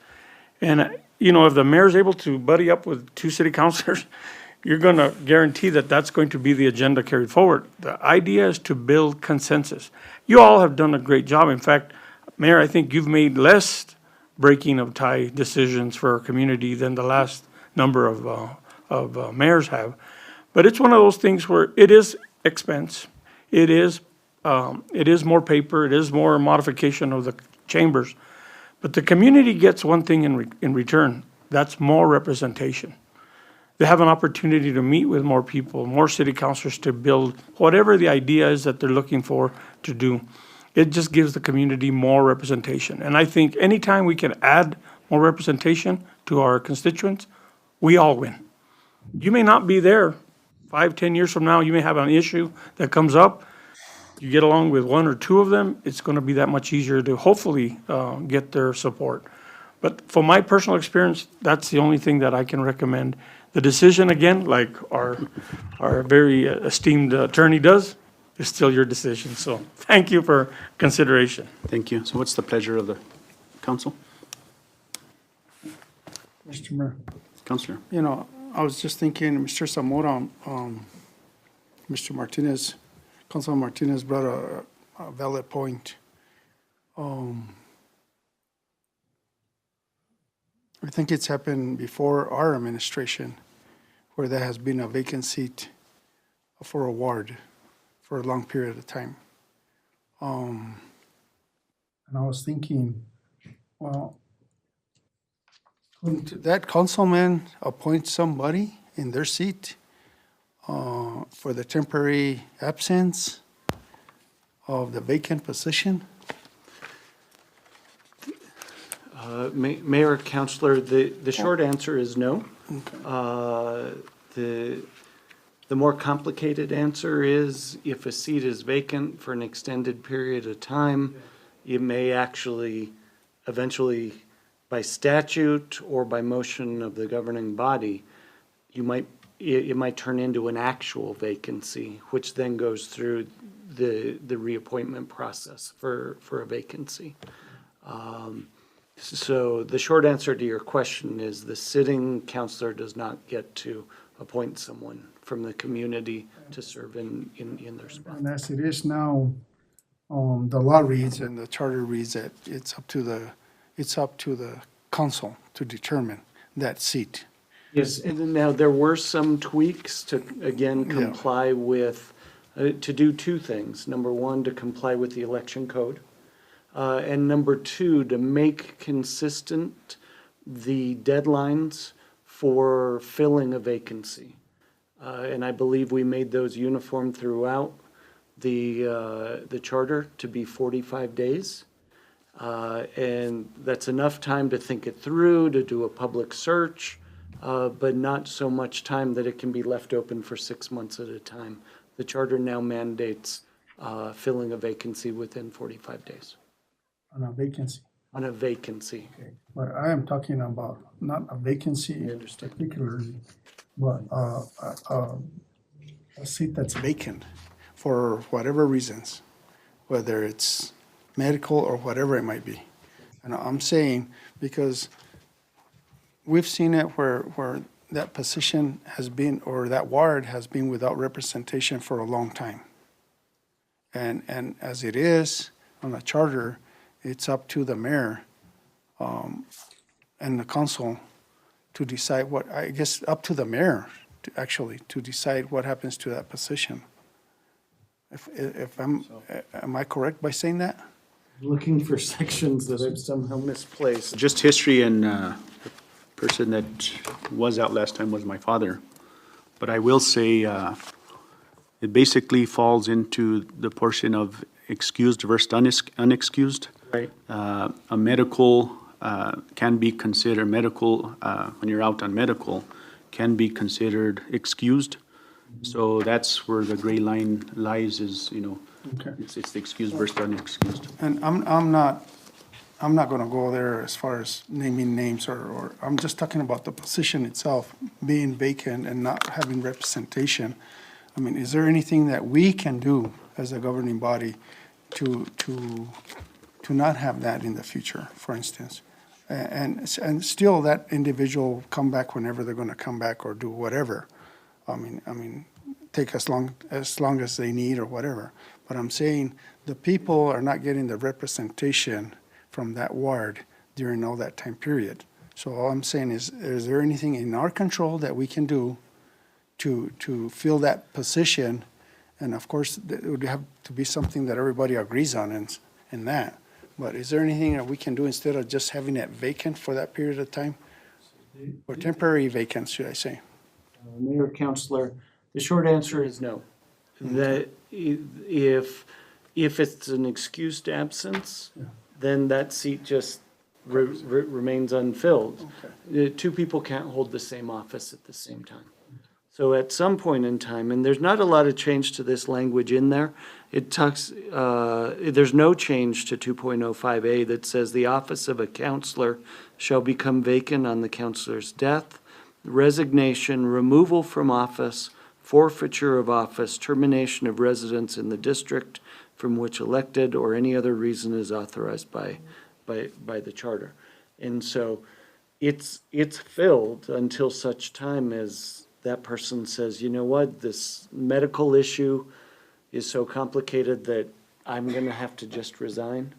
And, you know, if the mayor's able to buddy up with 2 city councilors, you're going to guarantee that that's going to be the agenda carried forward. The idea is to build consensus. You all have done a great job. In fact, Mayor, I think you've made less breaking of tie decisions for our community than the last number of mayors have. But it's one of those things where it is expense. It is more paper. It is more modification of the chambers. But the community gets one thing in return. That's more representation. They have an opportunity to meet with more people, more city councilors to build whatever the idea is that they're looking for to do. It just gives the community more representation. And I think anytime we can add more representation to our constituents, we all win. You may not be there 5, 10 years from now. You may have an issue that comes up. You get along with 1 or 2 of them, it's going to be that much easier to hopefully get their support. But from my personal experience, that's the only thing that I can recommend. The decision, again, like our very esteemed attorney does, is still your decision. So thank you for consideration. Thank you. So what's the pleasure of the council? Mr. Mayor, Councilor? you know, I was just thinking, Mr. Zamora, Mr. Martinez, Councilman Martinez brought a valid point. I think it's happened before our administration, where there has been a vacant seat for a ward for a long period of time. And I was thinking, well, couldn't that councilman appoint somebody in their seat for the temporary absence of the vacant position? Mayor, Councilor, the short answer is no. The more complicated answer is if a seat is vacant for an extended period of time, you may actually eventually, by statute or by motion of the governing body, it might turn into an actual vacancy, which then goes through the reappointment process for a vacancy. So the short answer to your question is the sitting councilor does not get to appoint someone from the community to serve in their spot. And as it is now, the law reads and the charter reads that it's up to the council to determine that seat. Yes, and then now there were some tweaks to, again, comply with, to do 2 things. Number 1, to comply with the election code. And number 2, to make consistent the deadlines for filling a vacancy. And I believe we made those uniform throughout the charter to be 45 days. And that's enough time to think it through, to do a public search, but not so much time that it can be left open for 6 months at a time. The charter now mandates filling a vacancy within 45 days. On a vacancy. On a vacancy. Okay. But I am talking about not a vacancy particularly, but a seat that's vacant for whatever reasons, whether it's medical or whatever it might be. And I'm saying because we've seen it where that position has been, or that ward has been without representation for a long time. And as it is on the charter, it's up to the mayor and the council to decide what, I guess, up to the mayor to decide what happens to that position. If am I correct by saying that? Looking for sections that I've somehow misplaced. Just history, and the person that was out last time was my father. But I will say, it basically falls into the portion of excused versus unexcused. Right. A medical can be considered, when you're out on medical, can be considered excused. So that's where the gray line lies is, Okay. it's the excused versus unexcused. And I'm not I'm not gonna go there as far as naming names or, I'm just talking about the position itself being vacant and not having representation. I mean, is there anything that we can do as a governing body to not have that in the future, for instance? And still that individual come back whenever they're gonna come back or do whatever. I mean, take as long as they need or whatever. But I'm saying the people are not getting the representation from that ward during all that time period. So all I'm saying is there anything in our control that we can do to fill that position? And of course, it would have to be something that everybody agrees on in that. But is there anything that we can do instead of just having it vacant for that period of time? Or temporary vacant, should I say? Mayor, Counselor, the short answer is no. That if it's an excused absence, then that seat just remains unfilled. Two people can't hold the same office at the same time. So at some point in time, and there's not a lot of change to this language in there, it talks, there's no change to 2.05A that says the office of a counselor shall become vacant on the counselor's death, resignation, removal from office, forfeiture of office, termination of residence in the district from which elected, or any other reason is authorized by the charter. And so it's filled until such time as that person says, you know what, this medical issue is so complicated that I'm gonna have to just resign.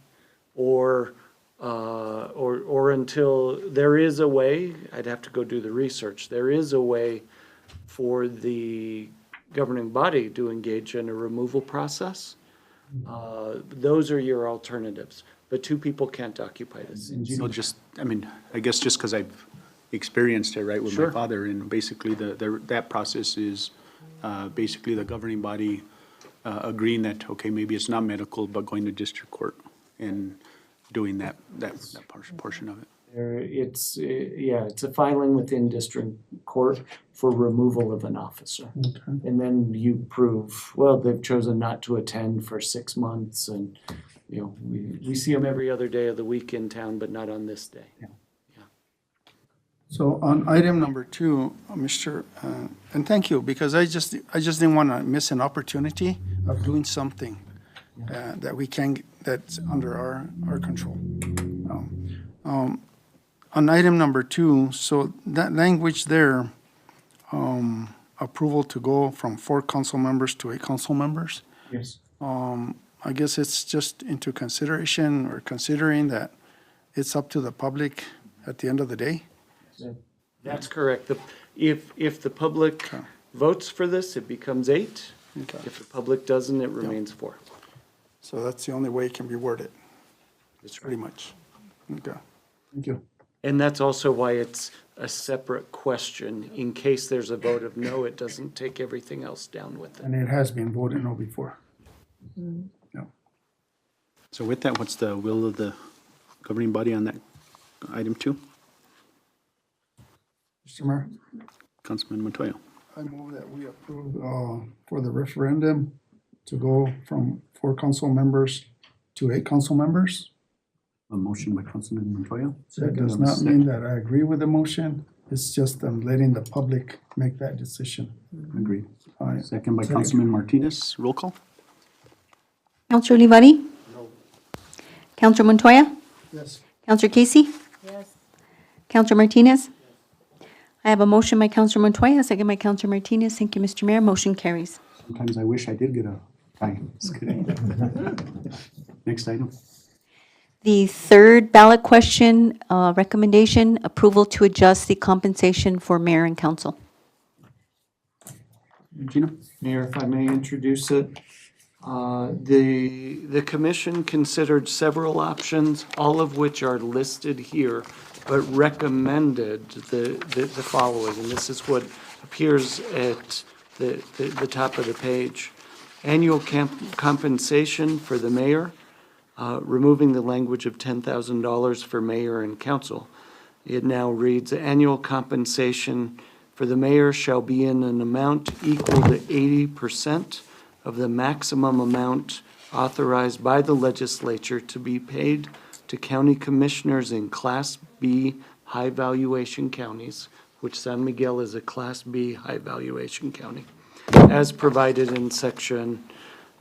Or until there is a way, I'd have to go do the research, there is a way for the governing body to engage in a removal process. Those are your alternatives, but two people can't occupy the seat. So just, I mean, I guess just because I've experienced it, right, with my Sure. father, and basically that process is basically the governing body agreeing that, okay, maybe it's not medical, but going to district court and doing that portion of it. It's a filing within district court for removal of an officer. And then you prove, well, they've chosen not to attend for 6 months, and, you know, we see them every other day of the week in town, but not on this day. So on item number 2, Mr., and thank you, because I just didn't want to miss an opportunity of doing something that we can, that's under our control. On item number 2, so that language there, approval to go from 4 council members to 8 council members, Yes. I guess it's just into consideration or considering that it's up to the public at the end of the day. That's correct. If the public votes for this, it becomes 8. Okay. If the public doesn't, it remains 4. So that's the only way it can be worded, pretty much. Okay, thank you. And that's also why it's a separate question. In case there's a vote of no, it doesn't take everything else down with it. And it has been voted no before. Yeah. So with that, what's the will of the governing body on that item 2? Mr. Mayor, Councilman Montoya. I move that we approve for the referendum to go from 4 council members to 8 council members. A motion by Councilman Montoya. That does not mean that I agree with the motion. It's just I'm letting the public make that decision. Agreed. All right. Second by Councilman Martinez. Roll call. Counselor Olivari? No. Counselor Montoya? Yes. Counselor Casey? Yes. Counselor Martinez? I have a motion by Counselor Montoya, a second by Counselor Martinez. Thank you, Mr. Mayor. Motion carries. Sometimes I wish I did get a tie. Just kidding. Next item. The third ballot question, recommendation, approval to adjust the compensation for mayor and council. Gina? Mayor, if I may introduce it. The commission considered several options, all of which are listed here, but recommended the following, and this is what appears at the top of the page. Annual compensation for the mayor, removing the language of $10,000 for mayor and council. It now reads, annual compensation for the mayor shall be in an amount equal to 80% of the maximum amount authorized by the legislature to be paid to county commissioners in Class B high valuation counties, which San Miguel is a Class B high valuation county, as provided in Section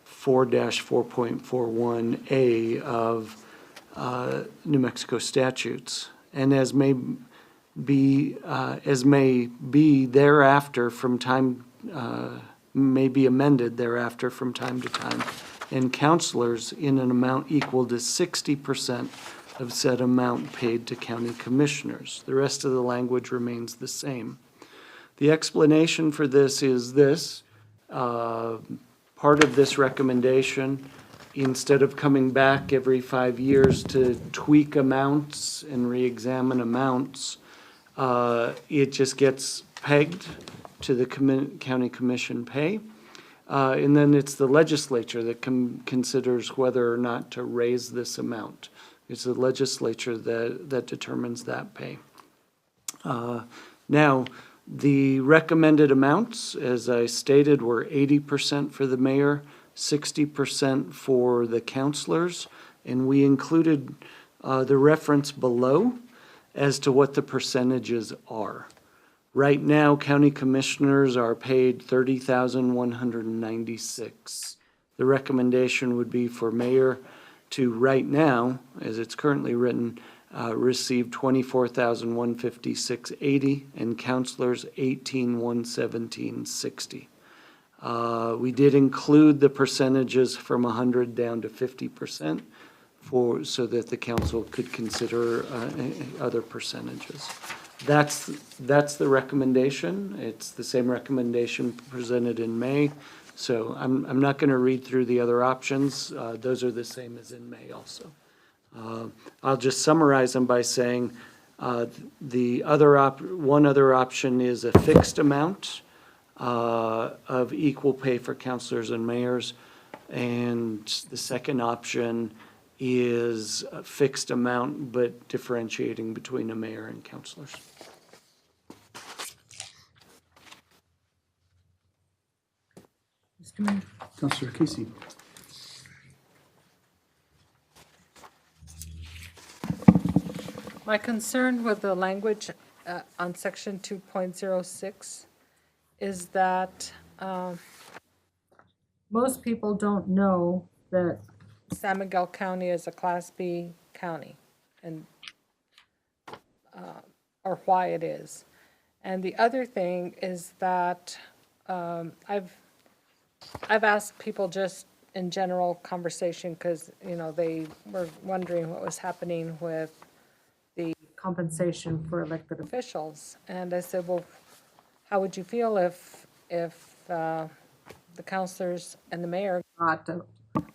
4-4.41A of New Mexico statutes, and as may be thereafter from time, may be amended thereafter from time to time, and counselors in an amount equal to 60% of said amount paid to county commissioners. The rest of the language remains the same. The explanation for this is this. Part of this recommendation, instead of coming back every 5 years to tweak amounts and re-examine amounts, it just gets pegged to the county commission pay. And then it's the legislature that considers whether or not to raise this amount. It's the legislature that determines that pay. Now, the recommended amounts, as I stated, were 80% for the mayor, 60% for the councilors, and we included the reference below as to what the percentages are. Right now, county commissioners are paid $30,196. The recommendation would be for mayor to, right now, as it's currently written, receive $24,156.80 and councilors $18,117.60. We did include the percentages from 100 down to 50% so that the council could consider other percentages. That's the recommendation. It's the same recommendation presented in May. So I'm not going to read through the other options. Those are the same as in May also. I'll just summarize them by saying one other option is a fixed amount of equal pay for councilors and mayors, and the second option is a fixed amount but differentiating between a mayor and councilors. Mr. Mayor. Councilor Casey. My concern with the language on section 2.06 is that most people don't know that San Miguel County is a Class B county, and or why it is. And the other thing is that I've asked people just in general conversation, because, you know, they were wondering what was happening with the compensation for elected officials. And I said, well, how would you feel if the councilors and the mayor got a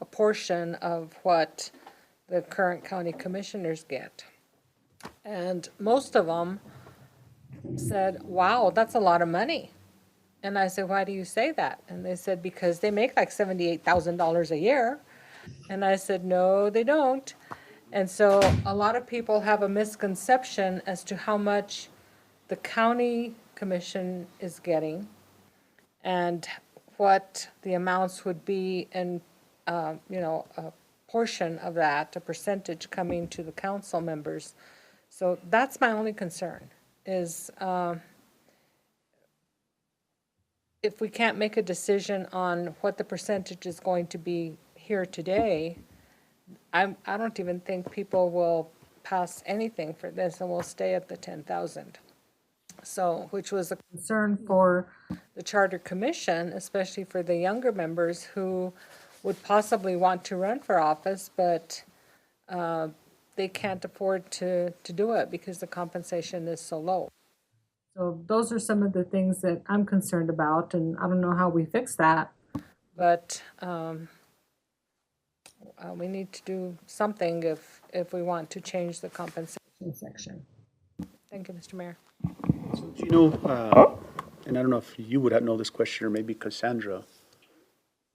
portion of what the current county commissioners get? And most of them said, wow, that's a lot of money. And I said, why do you say that? And they said, because they make like $78,000 a year. And I said, no, they don't. And so a lot of people have a misconception as to how much the county commission is getting and what the amounts would be, and, you know, a portion of that, a percentage coming to the council members. So that's my only concern, is if we can't make a decision on what the percentage is going to be here today, I don't even think people will pass anything for this, and we'll stay at the 10,000. So, which was a concern for the Charter Commission, especially for the younger members who would possibly want to run for office, but they can't afford to do it because the compensation is so low. So those are some of the things that I'm concerned about, and I don't know how we fix that, but we need to do something if we want to change the compensation section. Thank you, Mr. Mayor. So, do you know, and I don't know if you would know this question, or maybe Cassandra,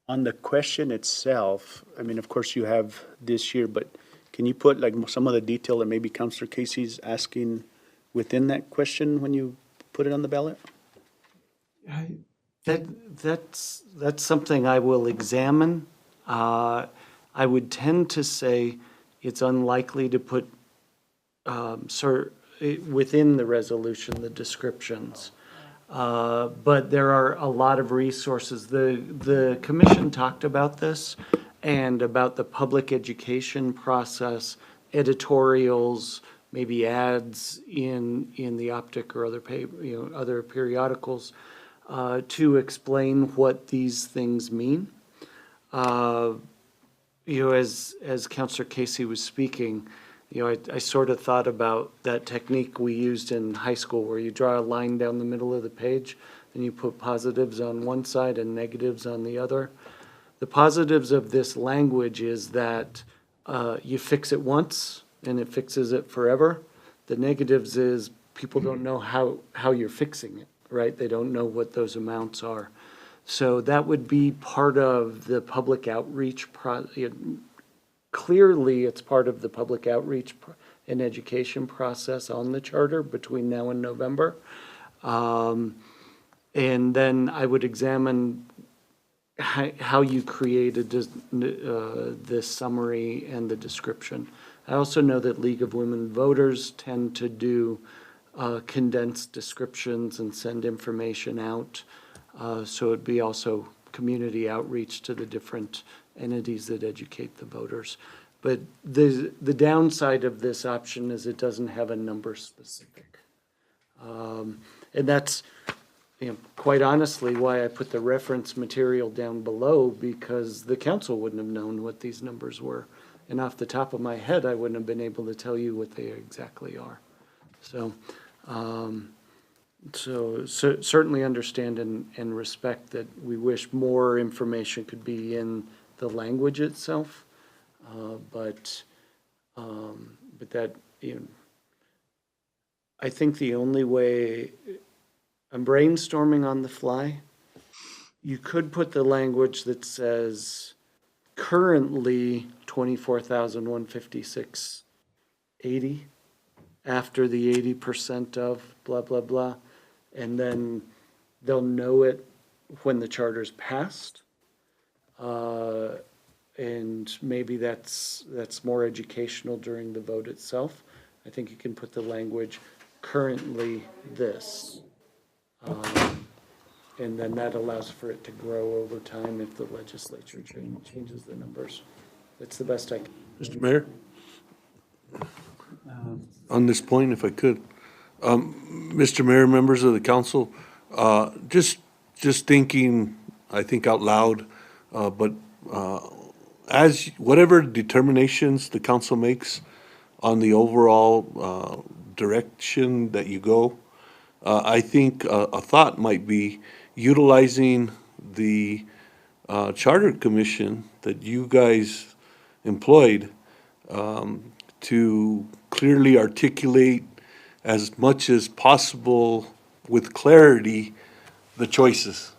on the question itself, I mean, of course you have this year, but can you put like some of the detail that maybe Councilor Casey's asking within that question when you put it on the ballot? That's something I will examine. I would tend to say it's unlikely to put within the resolution, the descriptions. But there are a lot of resources. The commission talked about this and about the public education process, editorials, maybe ads in the Optic or other other periodicals, to explain what these things mean. As Councilor Casey was speaking, I sort of thought about that technique we used in high school where you draw a line down the middle of the page and you put positives on one side and negatives on the other. The positives of this language is that you fix it once and it fixes it forever. The negatives is people don't know how you're fixing it, right? They don't know what those amounts are. So that would be part of the public outreach clearly, it's part of the public outreach and education process on the charter between now and November. And then I would examine how you created this summary and the description. I also know that League of Women Voters tend to do condensed descriptions and send information out. So it'd be also community outreach to the different entities that educate the voters. But the downside of this option is it doesn't have a number specific. And that's, quite honestly, why I put the reference material down below, because the council wouldn't have known what these numbers were. And off the top of my head, I wouldn't have been able to tell you what they exactly are. So, certainly understand and respect that we wish more information could be in the language itself, but that, I think the only way, I'm brainstorming on the fly, you could put the language that says currently 24,156.80 after the 80% of blah, blah, blah, and then they'll know it when the charter's passed. And maybe that's more educational during the vote itself. I think you can put the language currently this. And then that allows for it to grow over time if the legislature changes the numbers. That's the best I can. Mr. Mayor? On this point, if I could, Mr. Mayor, members of the council, just thinking, I think out loud, but as whatever determinations the council makes on the overall direction that you go, I think a thought might be utilizing the charter commission that you guys employed to clearly articulate as much as possible with clarity the choices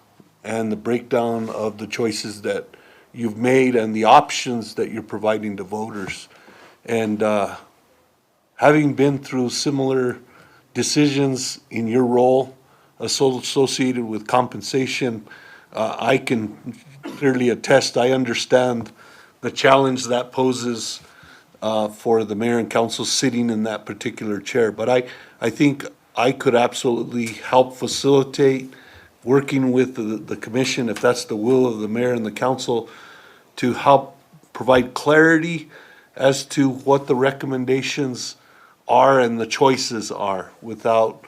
and the breakdown of the choices that you've made and the options that you're providing to voters. And having been through similar decisions in your role associated with compensation, I can clearly attest, I understand the challenge that poses for the mayor and council sitting in that particular chair. But I think I could absolutely help facilitate working with the commission, if that's the will of the mayor and the council, to help provide clarity as to what the recommendations are and the choices are without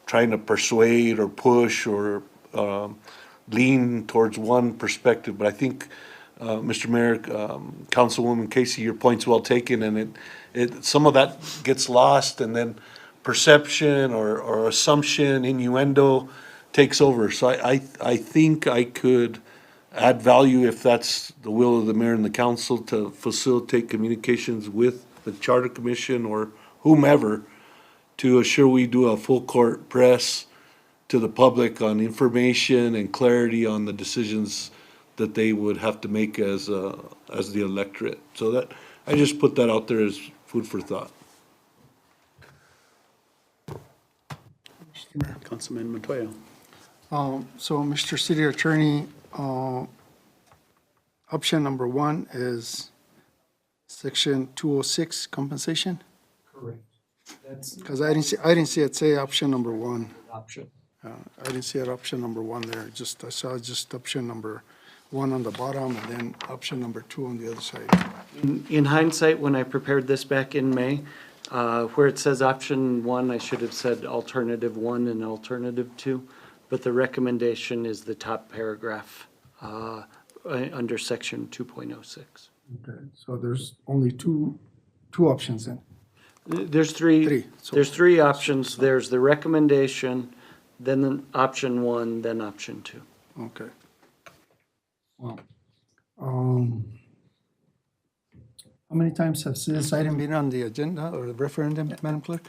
trying to persuade or push or lean towards one perspective. But I think, Mr. Mayor, Councilwoman Casey, your point's well taken, and it some of that gets lost, and then perception or assumption, innuendo takes over. So I think I could add value, if that's the will of the mayor and the council, to facilitate communications with the Charter Commission or whomever to assure we do a full court press to the public on information and clarity on the decisions that they would have to make as the electorate. So that, I just put that out there as food for thought. Councilman Montoya. So, Mr. City Attorney, option number one is Section 206 compensation? Correct. That's Because I didn't see it say option number one. option. I didn't see it option number one there. I saw just option number one on the bottom and then option number two on the other side. In hindsight, when I prepared this back in May, where it says option one, I should have said alternative one and alternative two, but the recommendation is the top paragraph under section 2.06. Okay, so there's only two options then. There's three, Three, so- there's three options. There's the recommendation, then the option one, then option two. Okay. Well, how many times has this item been on the agenda or the referendum, Madam Clerk?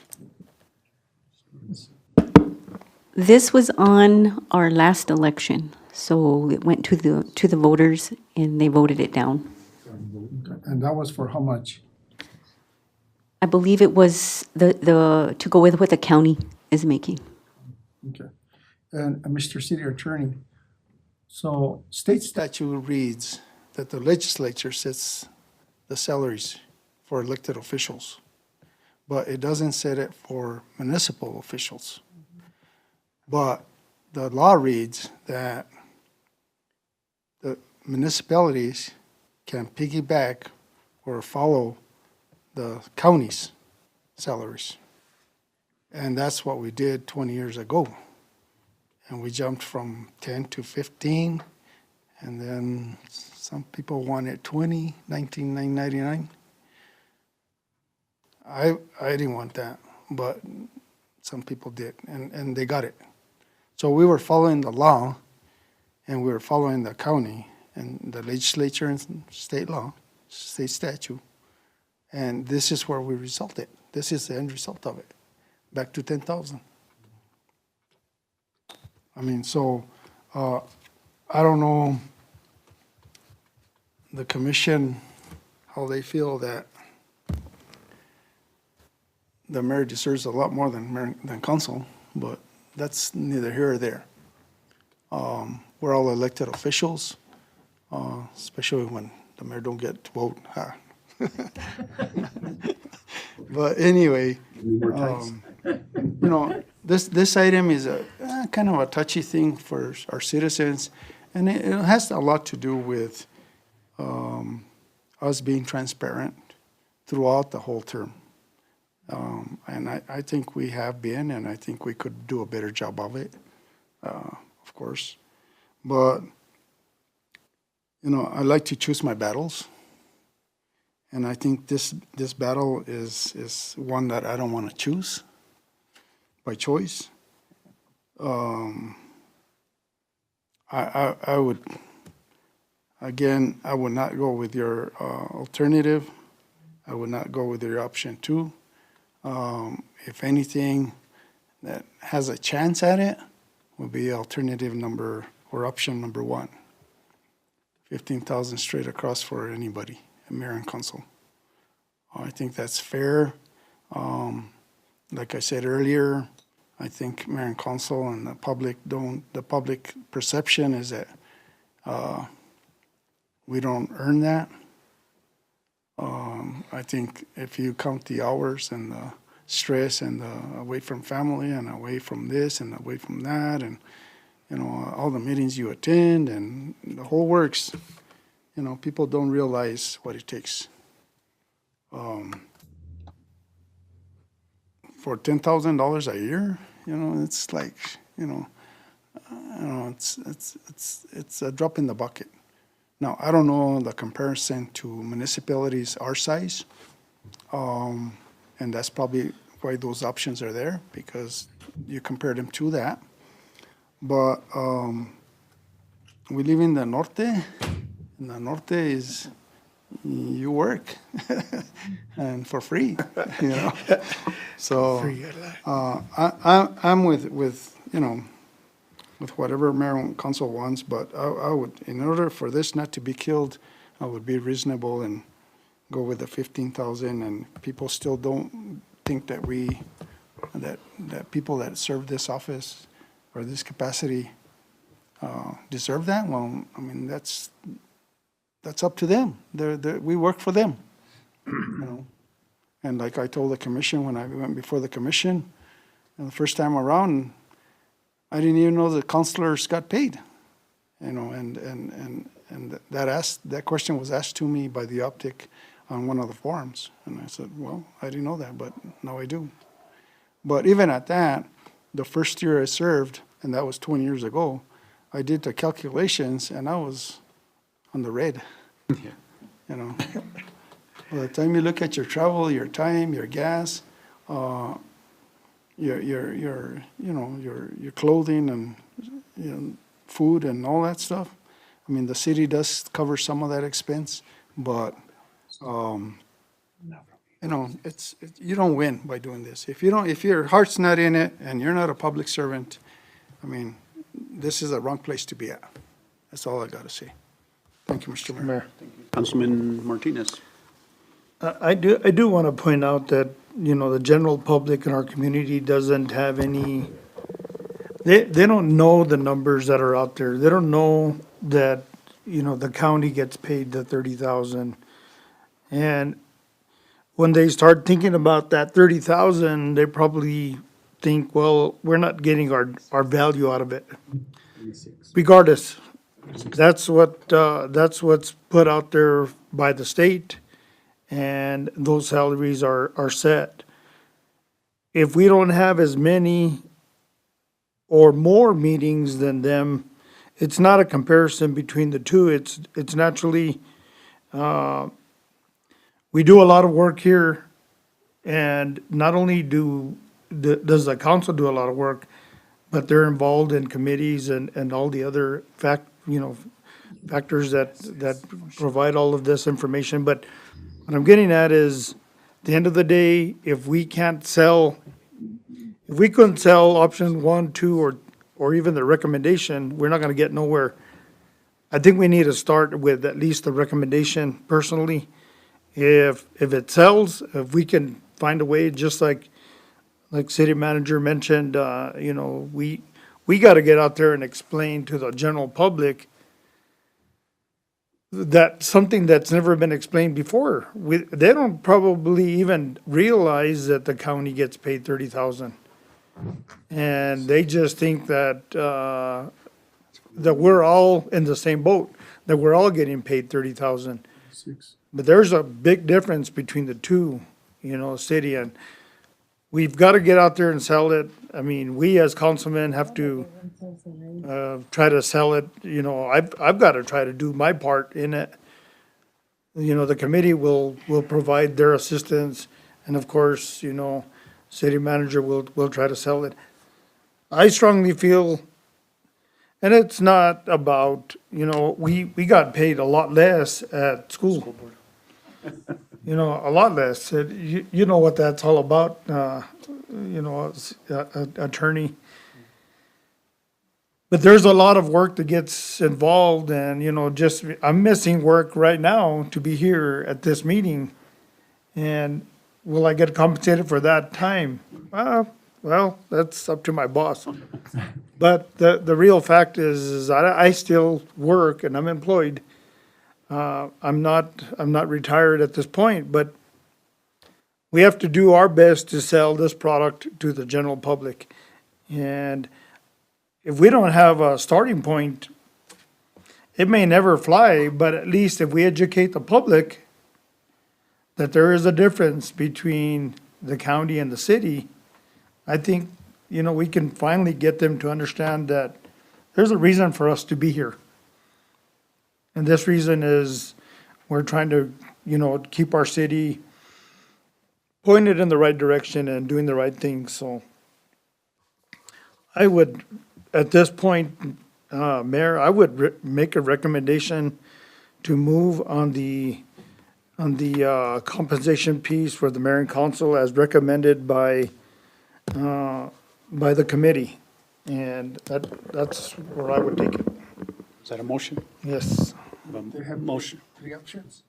This was on our last election, so it went to the voters and they voted it down. And that was for how much? I believe it was to go with what the county is making. Okay. And Mr. City Attorney, so state statute reads that the legislature sets the salaries for elected officials, but it doesn't set it for municipal officials. But the law reads that the municipalities can piggyback or follow the county's salaries. And that's what we did 20 years ago. And we jumped from 10 to 15, and then some people wanted 20, 1999. I didn't want that, but some people did, and they got it. So we were following the law, and we were following the county and the legislature and state law, state statute. And this is where we resulted. This is the end result of it, back to 10,000. I mean, so, I don't know the commission, how they feel that the mayor deserves a lot more than council, but that's neither here or there. We're all elected officials, especially when the mayor don't get to vote. Huh? But anyway, this item is a kind of a touchy thing for our citizens, and it has a lot to do with us being transparent throughout the whole term. And I think we have been, and I think we could do a better job of it, of course. But, I like to choose my battles. And I think this battle is one that I don't want to choose by choice. I would, again, I would not go with your alternative. I would not go with your option two. If anything that has a chance at it would be alternative number or option number one. 15,000 straight across for anybody, a mayor and council. I think that's fair. Like I said earlier, I think mayor and council and the public perception is that we don't earn that. I think if you count the hours and the stress and the away from family and away from this and away from that and, all the meetings you attend and the whole works, people don't realize what it takes. For $10,000 a year, it's like, it's a drop in the bucket. Now, I don't know the comparison to municipalities our size, and that's probably why those options are there, because you compare them to that. But we live in the norte, and the norte is you work and for free, So I'm with whatever mayor and council wants, but I would, in order for this not to be killed, I would be reasonable and go with the 15,000. And people still don't think that that people that serve this office or this capacity deserve that. Well, I mean that's up to them. We work for them. you know. And like I told the commission when I went before the commission, and the first time around, I didn't even know the counselors got paid, you know, and that question was asked to me by the optic on one of the forums. And I said, well, I didn't know that, but now I do. But even at that, the first year I served, and that was 20 years ago, I did the calculations and I was on the red. You know, by the time you look at your travel, your time, your gas, your clothing and, you know, food and all that stuff. I mean, the city does cover some of that expense, but, you know, you don't win by doing this. If your heart's not in it and you're not a public servant, I mean, this is the wrong place to be at. That's all I gotta say. Thank you, Mr. Mayor. Mayor. Councilman Martinez. I do want to point out that, you know, the general public in our community doesn't have any, they don't know the numbers that are out there. They don't know that, you know, the county gets paid the 30,000. And when they start thinking about that 30,000, they probably think, well, we're not getting our value out of it. Regardless, that's what's put out there by the state, and those salaries are set. If we don't have as many or more meetings than them, it's not a comparison between the two. It's naturally, we do a lot of work here, and not only does the council do a lot of work, but they're involved in committees and all the other factors that provide all of this information. But what I'm getting at is, at the end of the day, if we couldn't sell option 1, 2, or even the recommendation, we're not gonna get nowhere. I think we need to start with at least the recommendation personally. If it sells, if we can find a way, just like city manager mentioned, you know, we gotta get out there and explain to the general public that something that's never been explained before. They don't probably even realize that the county gets paid 30,000. And they just think that, that we're all in the same boat, that we're all getting paid 30,000. But there's a big difference between the two, you know, city, and we've got to get out there and sell it. I mean, we as councilmen have to try to sell it. You know, I've got to try to do my part in it. You know, the committee will provide their assistance, and of course, you know, city manager will try to sell it. I strongly feel, and it's not about, you know, we got paid a lot less at school. You know, a lot less. You know what that's all about, you know, as an attorney. But there's a lot of work that gets involved, and, you know, just, I'm missing work right now to be here at this meeting. And will I get compensated for that time? Well, that's up to my boss. But the real fact is that I still work and I'm employed. I'm not retired at this point, but we have to do our best to sell this product to the general public. And if we don't have a starting point, it may never fly, but at least if we educate the public that there is a difference between the county and the city, I think, you know, we can finally get them to understand that there's a reason for us to be here. And this reason is we're trying to, you know, keep our city pointed in the right direction and doing the right things. So I would, at this point, Mayor, I would make a recommendation to move on the compensation piece for the mayor and council as recommended by the committee. And that's where I would take it. Is that a motion? Yes. Motion. Three options?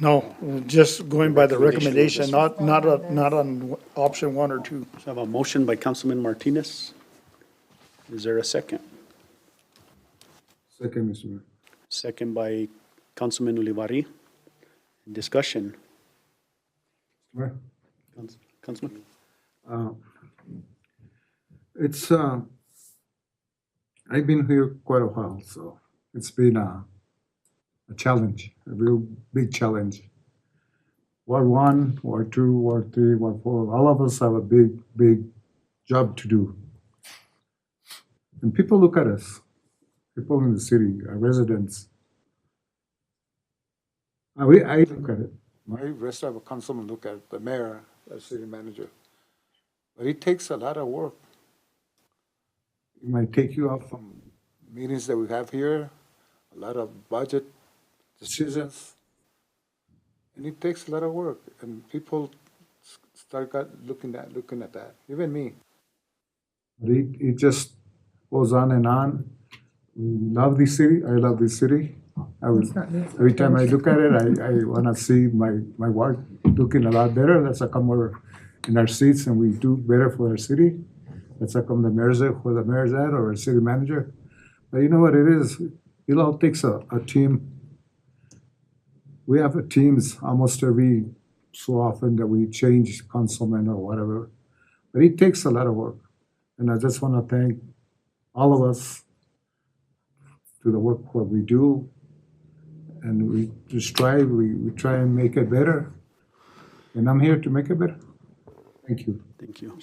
No, just going by the recommendation, not on option 1 or 2. So I have a motion by Councilman Martinez. Is there a second? Second, Mr. Mayor. Second by Councilman Ulibarri. Discussion. Right. Councilman? It's, I've been here quite a while, so it's been a challenge, a real big challenge. Ward 1, Ward 2, Ward 3, Ward 4, all of us have a big, big job to do. And people look at us, people in the city, our residents. I look at it. My rest of the councilmen look at it, the mayor, the city manager. But it takes a lot of work. It might take you off from meetings that we have here, a lot of budget decisions. And it takes a lot of work, and people looking at that, even me. But it just goes on and on. We love this city, I love this city. Every time I look at it, I wanna see my ward looking a lot better. That's how come we're in our seats and we do better for our city. That's how come the mayor's at, where the mayor's at, or a city manager. But you know what it is? It all takes a team. We have teams almost every so often that we change councilmen or whatever. But it takes a lot of work. And I just want to thank all of us to the work what we do. And we strive, we try and make it better. And I'm here to make it better. Thank you. Thank you.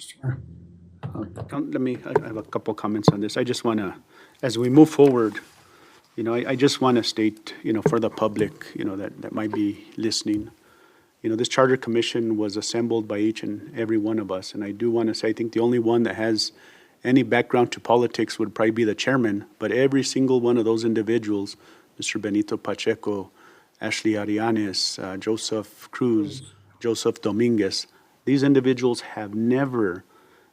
I have a couple comments on this. I just want to, as we move forward, I just want to state, for the public, that might be listening, this Charter Commission was assembled by each and every one of us. And I do want to say, I think the only one that has any background to politics would probably be the chairman, but every single one of those individuals, Mr. Benito Pacheco, Ashley Arianes, Joseph Cruz, Joseph Dominguez, these individuals have never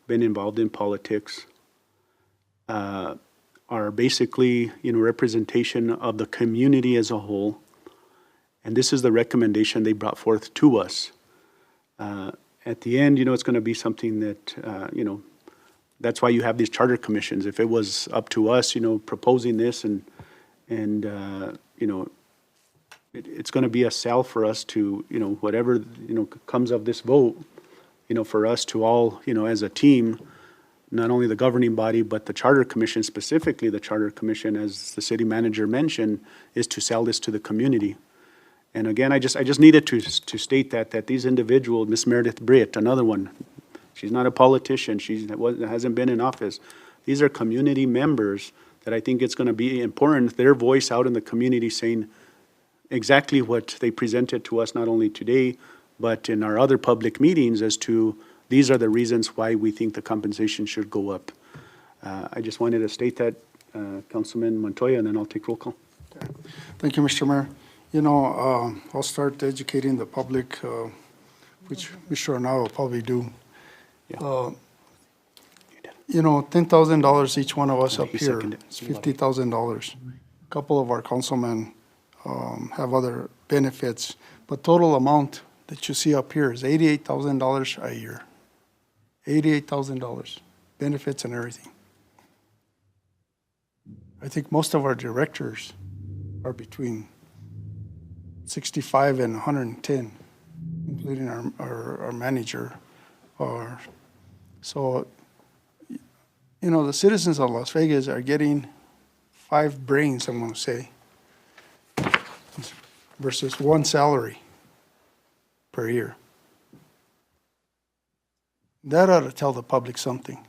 been involved in politics, are basically, representation of the community as a whole. And this is the recommendation they brought forth to us. At the end, it's going to be something that, that's why you have these charter commissions. If it was up to us, proposing this and it's going to be a sell for us to, whatever, comes of this vote, for us to all, as a team, not only the governing body, but the Charter Commission, specifically the Charter Commission, as the city manager mentioned, is to sell this to the community. And again, I just needed to state that these individuals, Miss Meredith Britt, another one, she's not a politician, hasn't been in office. These are community members that I think it's going to be important, their voice out in the community saying exactly what they presented to us, not only today, but in our other public meetings as to these are the reasons why we think the compensation should go up. I just wanted to state that, Councilman Montoya, and then I'll take roll call. Thank you, Mr. Mayor. I'll start educating the public, which Mr. Arnao will probably do. $10,000 each one of us up He here, seconded. it's $50,000. A couple of our councilmen have other benefits, but total amount that you see up here is $88,000 a year. $88,000, benefits and everything. I think most of our directors are between 65 and 110, including our manager. So, the citizens of Las Vegas are getting 5 brains, I'm going to say, versus 1 salary per year. That ought to tell the public something.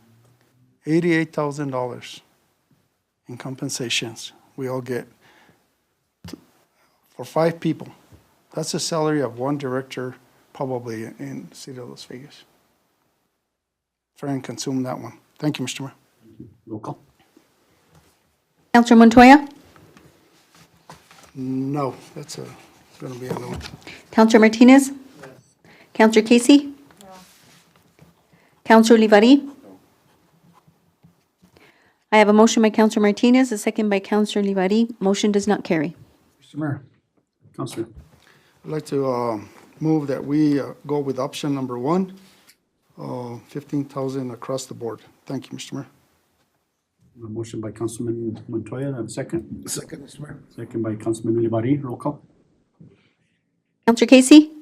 $88,000 in compensations we all get for 5 people. That's the salary of 1 director probably in the city of Las Vegas. Try and consume that one. Thank you, Mr. Mayor. Roll call. Counselor Montoya? No, that's going to be a no. Counselor Martinez? Counselor Casey? Counselor Olivari? I have a motion by Counselor Martinez, a second by Counselor Olivari. Motion does not carry. Mr. Mayor, Counselor. I'd like to move that we go with option number 1, 15,000 across the board. Thank you, Mr. Mayor. A motion by Councilman Montoya, and a second. Second, Mr. Mayor. Second by Councilman Olivari. Roll call. Counselor Casey?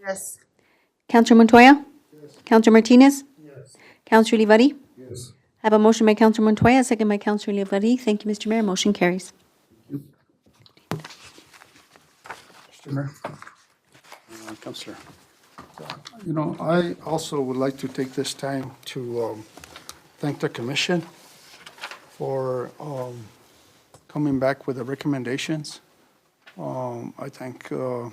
Yes. Counselor Montoya? Counselor Martinez? Yes. Counselor Olivari? Yes. I have a motion by Counselor Montoya, a second by Counselor Olivari. Thank you, Mr. Mayor. Motion carries. Mr. Mayor. Counselor. You know, I also would like to take this time to thank the commission for coming back with the recommendations. I thank the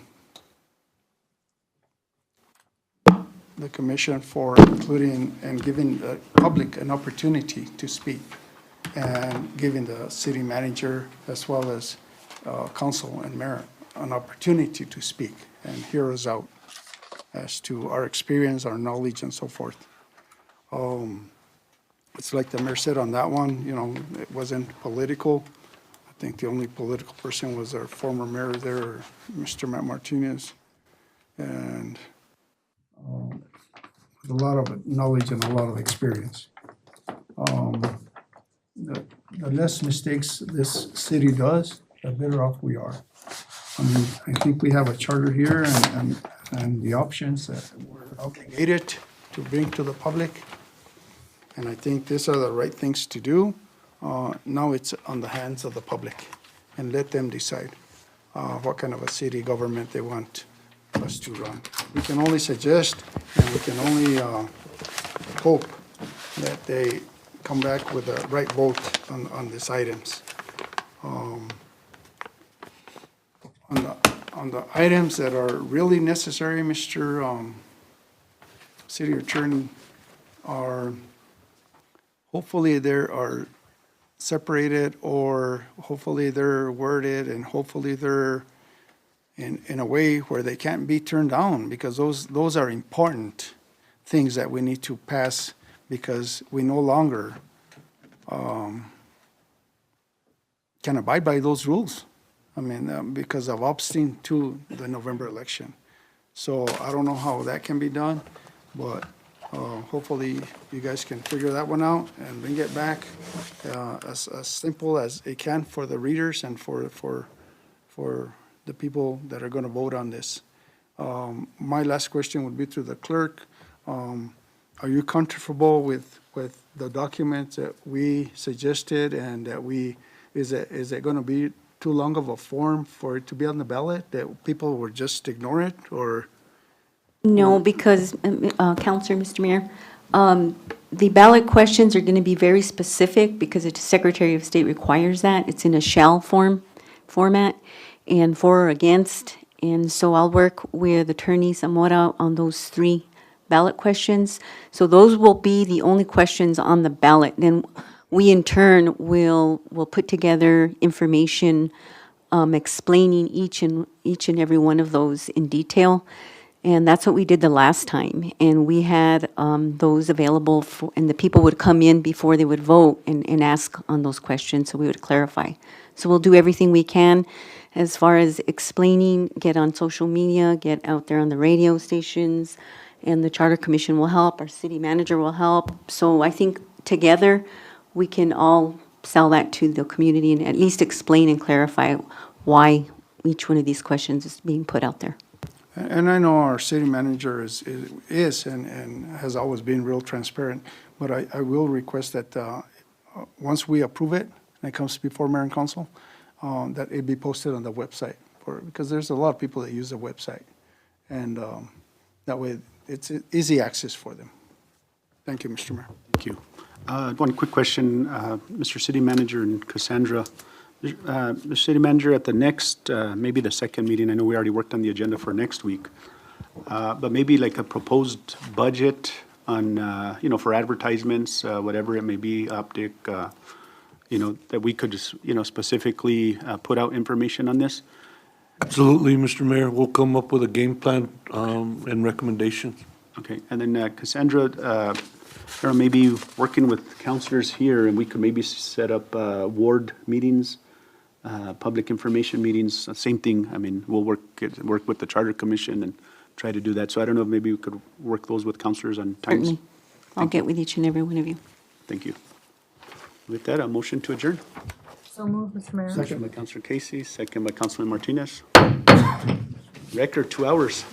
commission for including and giving the public an opportunity to speak, and giving the city manager as well as council and mayor an opportunity to speak and hear us out as to our experience, our knowledge, and so forth. It's like the mayor said on that one, you know, it wasn't political. I think the only political person was our former mayor there, Mr. Matt Martinez. And with a lot of knowledge and a lot of experience. The less mistakes this city does, the better off we are. I mean, I think we have a charter here and the options that we're obligated to bring to the public. And I think these are the right things to do. Now it's on the hands of the public, and let them decide what kind of a city government they want us to run. We can only suggest, and we can only hope that they come back with the right vote on these items. On the items that are really necessary, Mr. City Attorney, are hopefully they are separated, or hopefully they're worded, and hopefully they're in a way where they can't be turned down, because those are important things that we need to pass, because we no longer can abide by those rules. I mean, because of obstinate to the November election. So I don't know how that can be done, but hopefully you guys can figure that one out and bring it back as simple as it can for the readers and for the people that are going to vote on this. My last question would be to the clerk. Are you comfortable with the documents that we suggested, and that is it going to be too long of a form for it to be on the ballot, that people would just ignore it, or? No, because, Counselor, Mr. Mayor, the ballot questions are going to be very specific, because the Secretary of State requires that. It's in a shall format, and for or against. And so I'll work with Attorney Zamora on those 3 ballot questions. So those will be the only questions on the ballot. Then we in turn will put together information explaining each and every one of those in detail. And that's what we did the last time. And we had those available and the people would come in before they would vote and ask on those questions, so we would clarify. So we'll do everything we can as far as explaining, get on social media, get out there on the radio stations, and the Charter Commission will help, our city manager will help. So I think together, we can all sell that to the community and at least explain and clarify why each one of these questions is being put out there. And I know our city manager is and has always been real transparent, but I will request that once we approve it, and it comes before mayor and council, that it be posted on the website, because there's a lot of people that use the website, and that way it's easy access for them. Thank you, Mr. Mayor. Thank you. One quick question, Mr. City Manager and Cassandra. Mr. City Manager, at the next, maybe the second meeting, I know we already worked on the agenda for next week, but maybe like a proposed budget on, for advertisements, whatever it may be, optic, that we could just, specifically put out information on this. Absolutely, Mr. Mayor. We'll come up with a game plan and recommendations. Okay, and then Cassandra, or maybe working with counselors here, and we could maybe set up ward meetings, public information meetings, same thing. I mean, we'll work with the Charter Commission and try to do that. So I don't know if maybe we could work those with counselors on times. Certainly. I'll get with each and every one of you. Thank you. With that, a motion to adjourn. So moved, Mr. Mayor. Second by Councilor Casey, second by Councilman Martinez. Record 2 hours.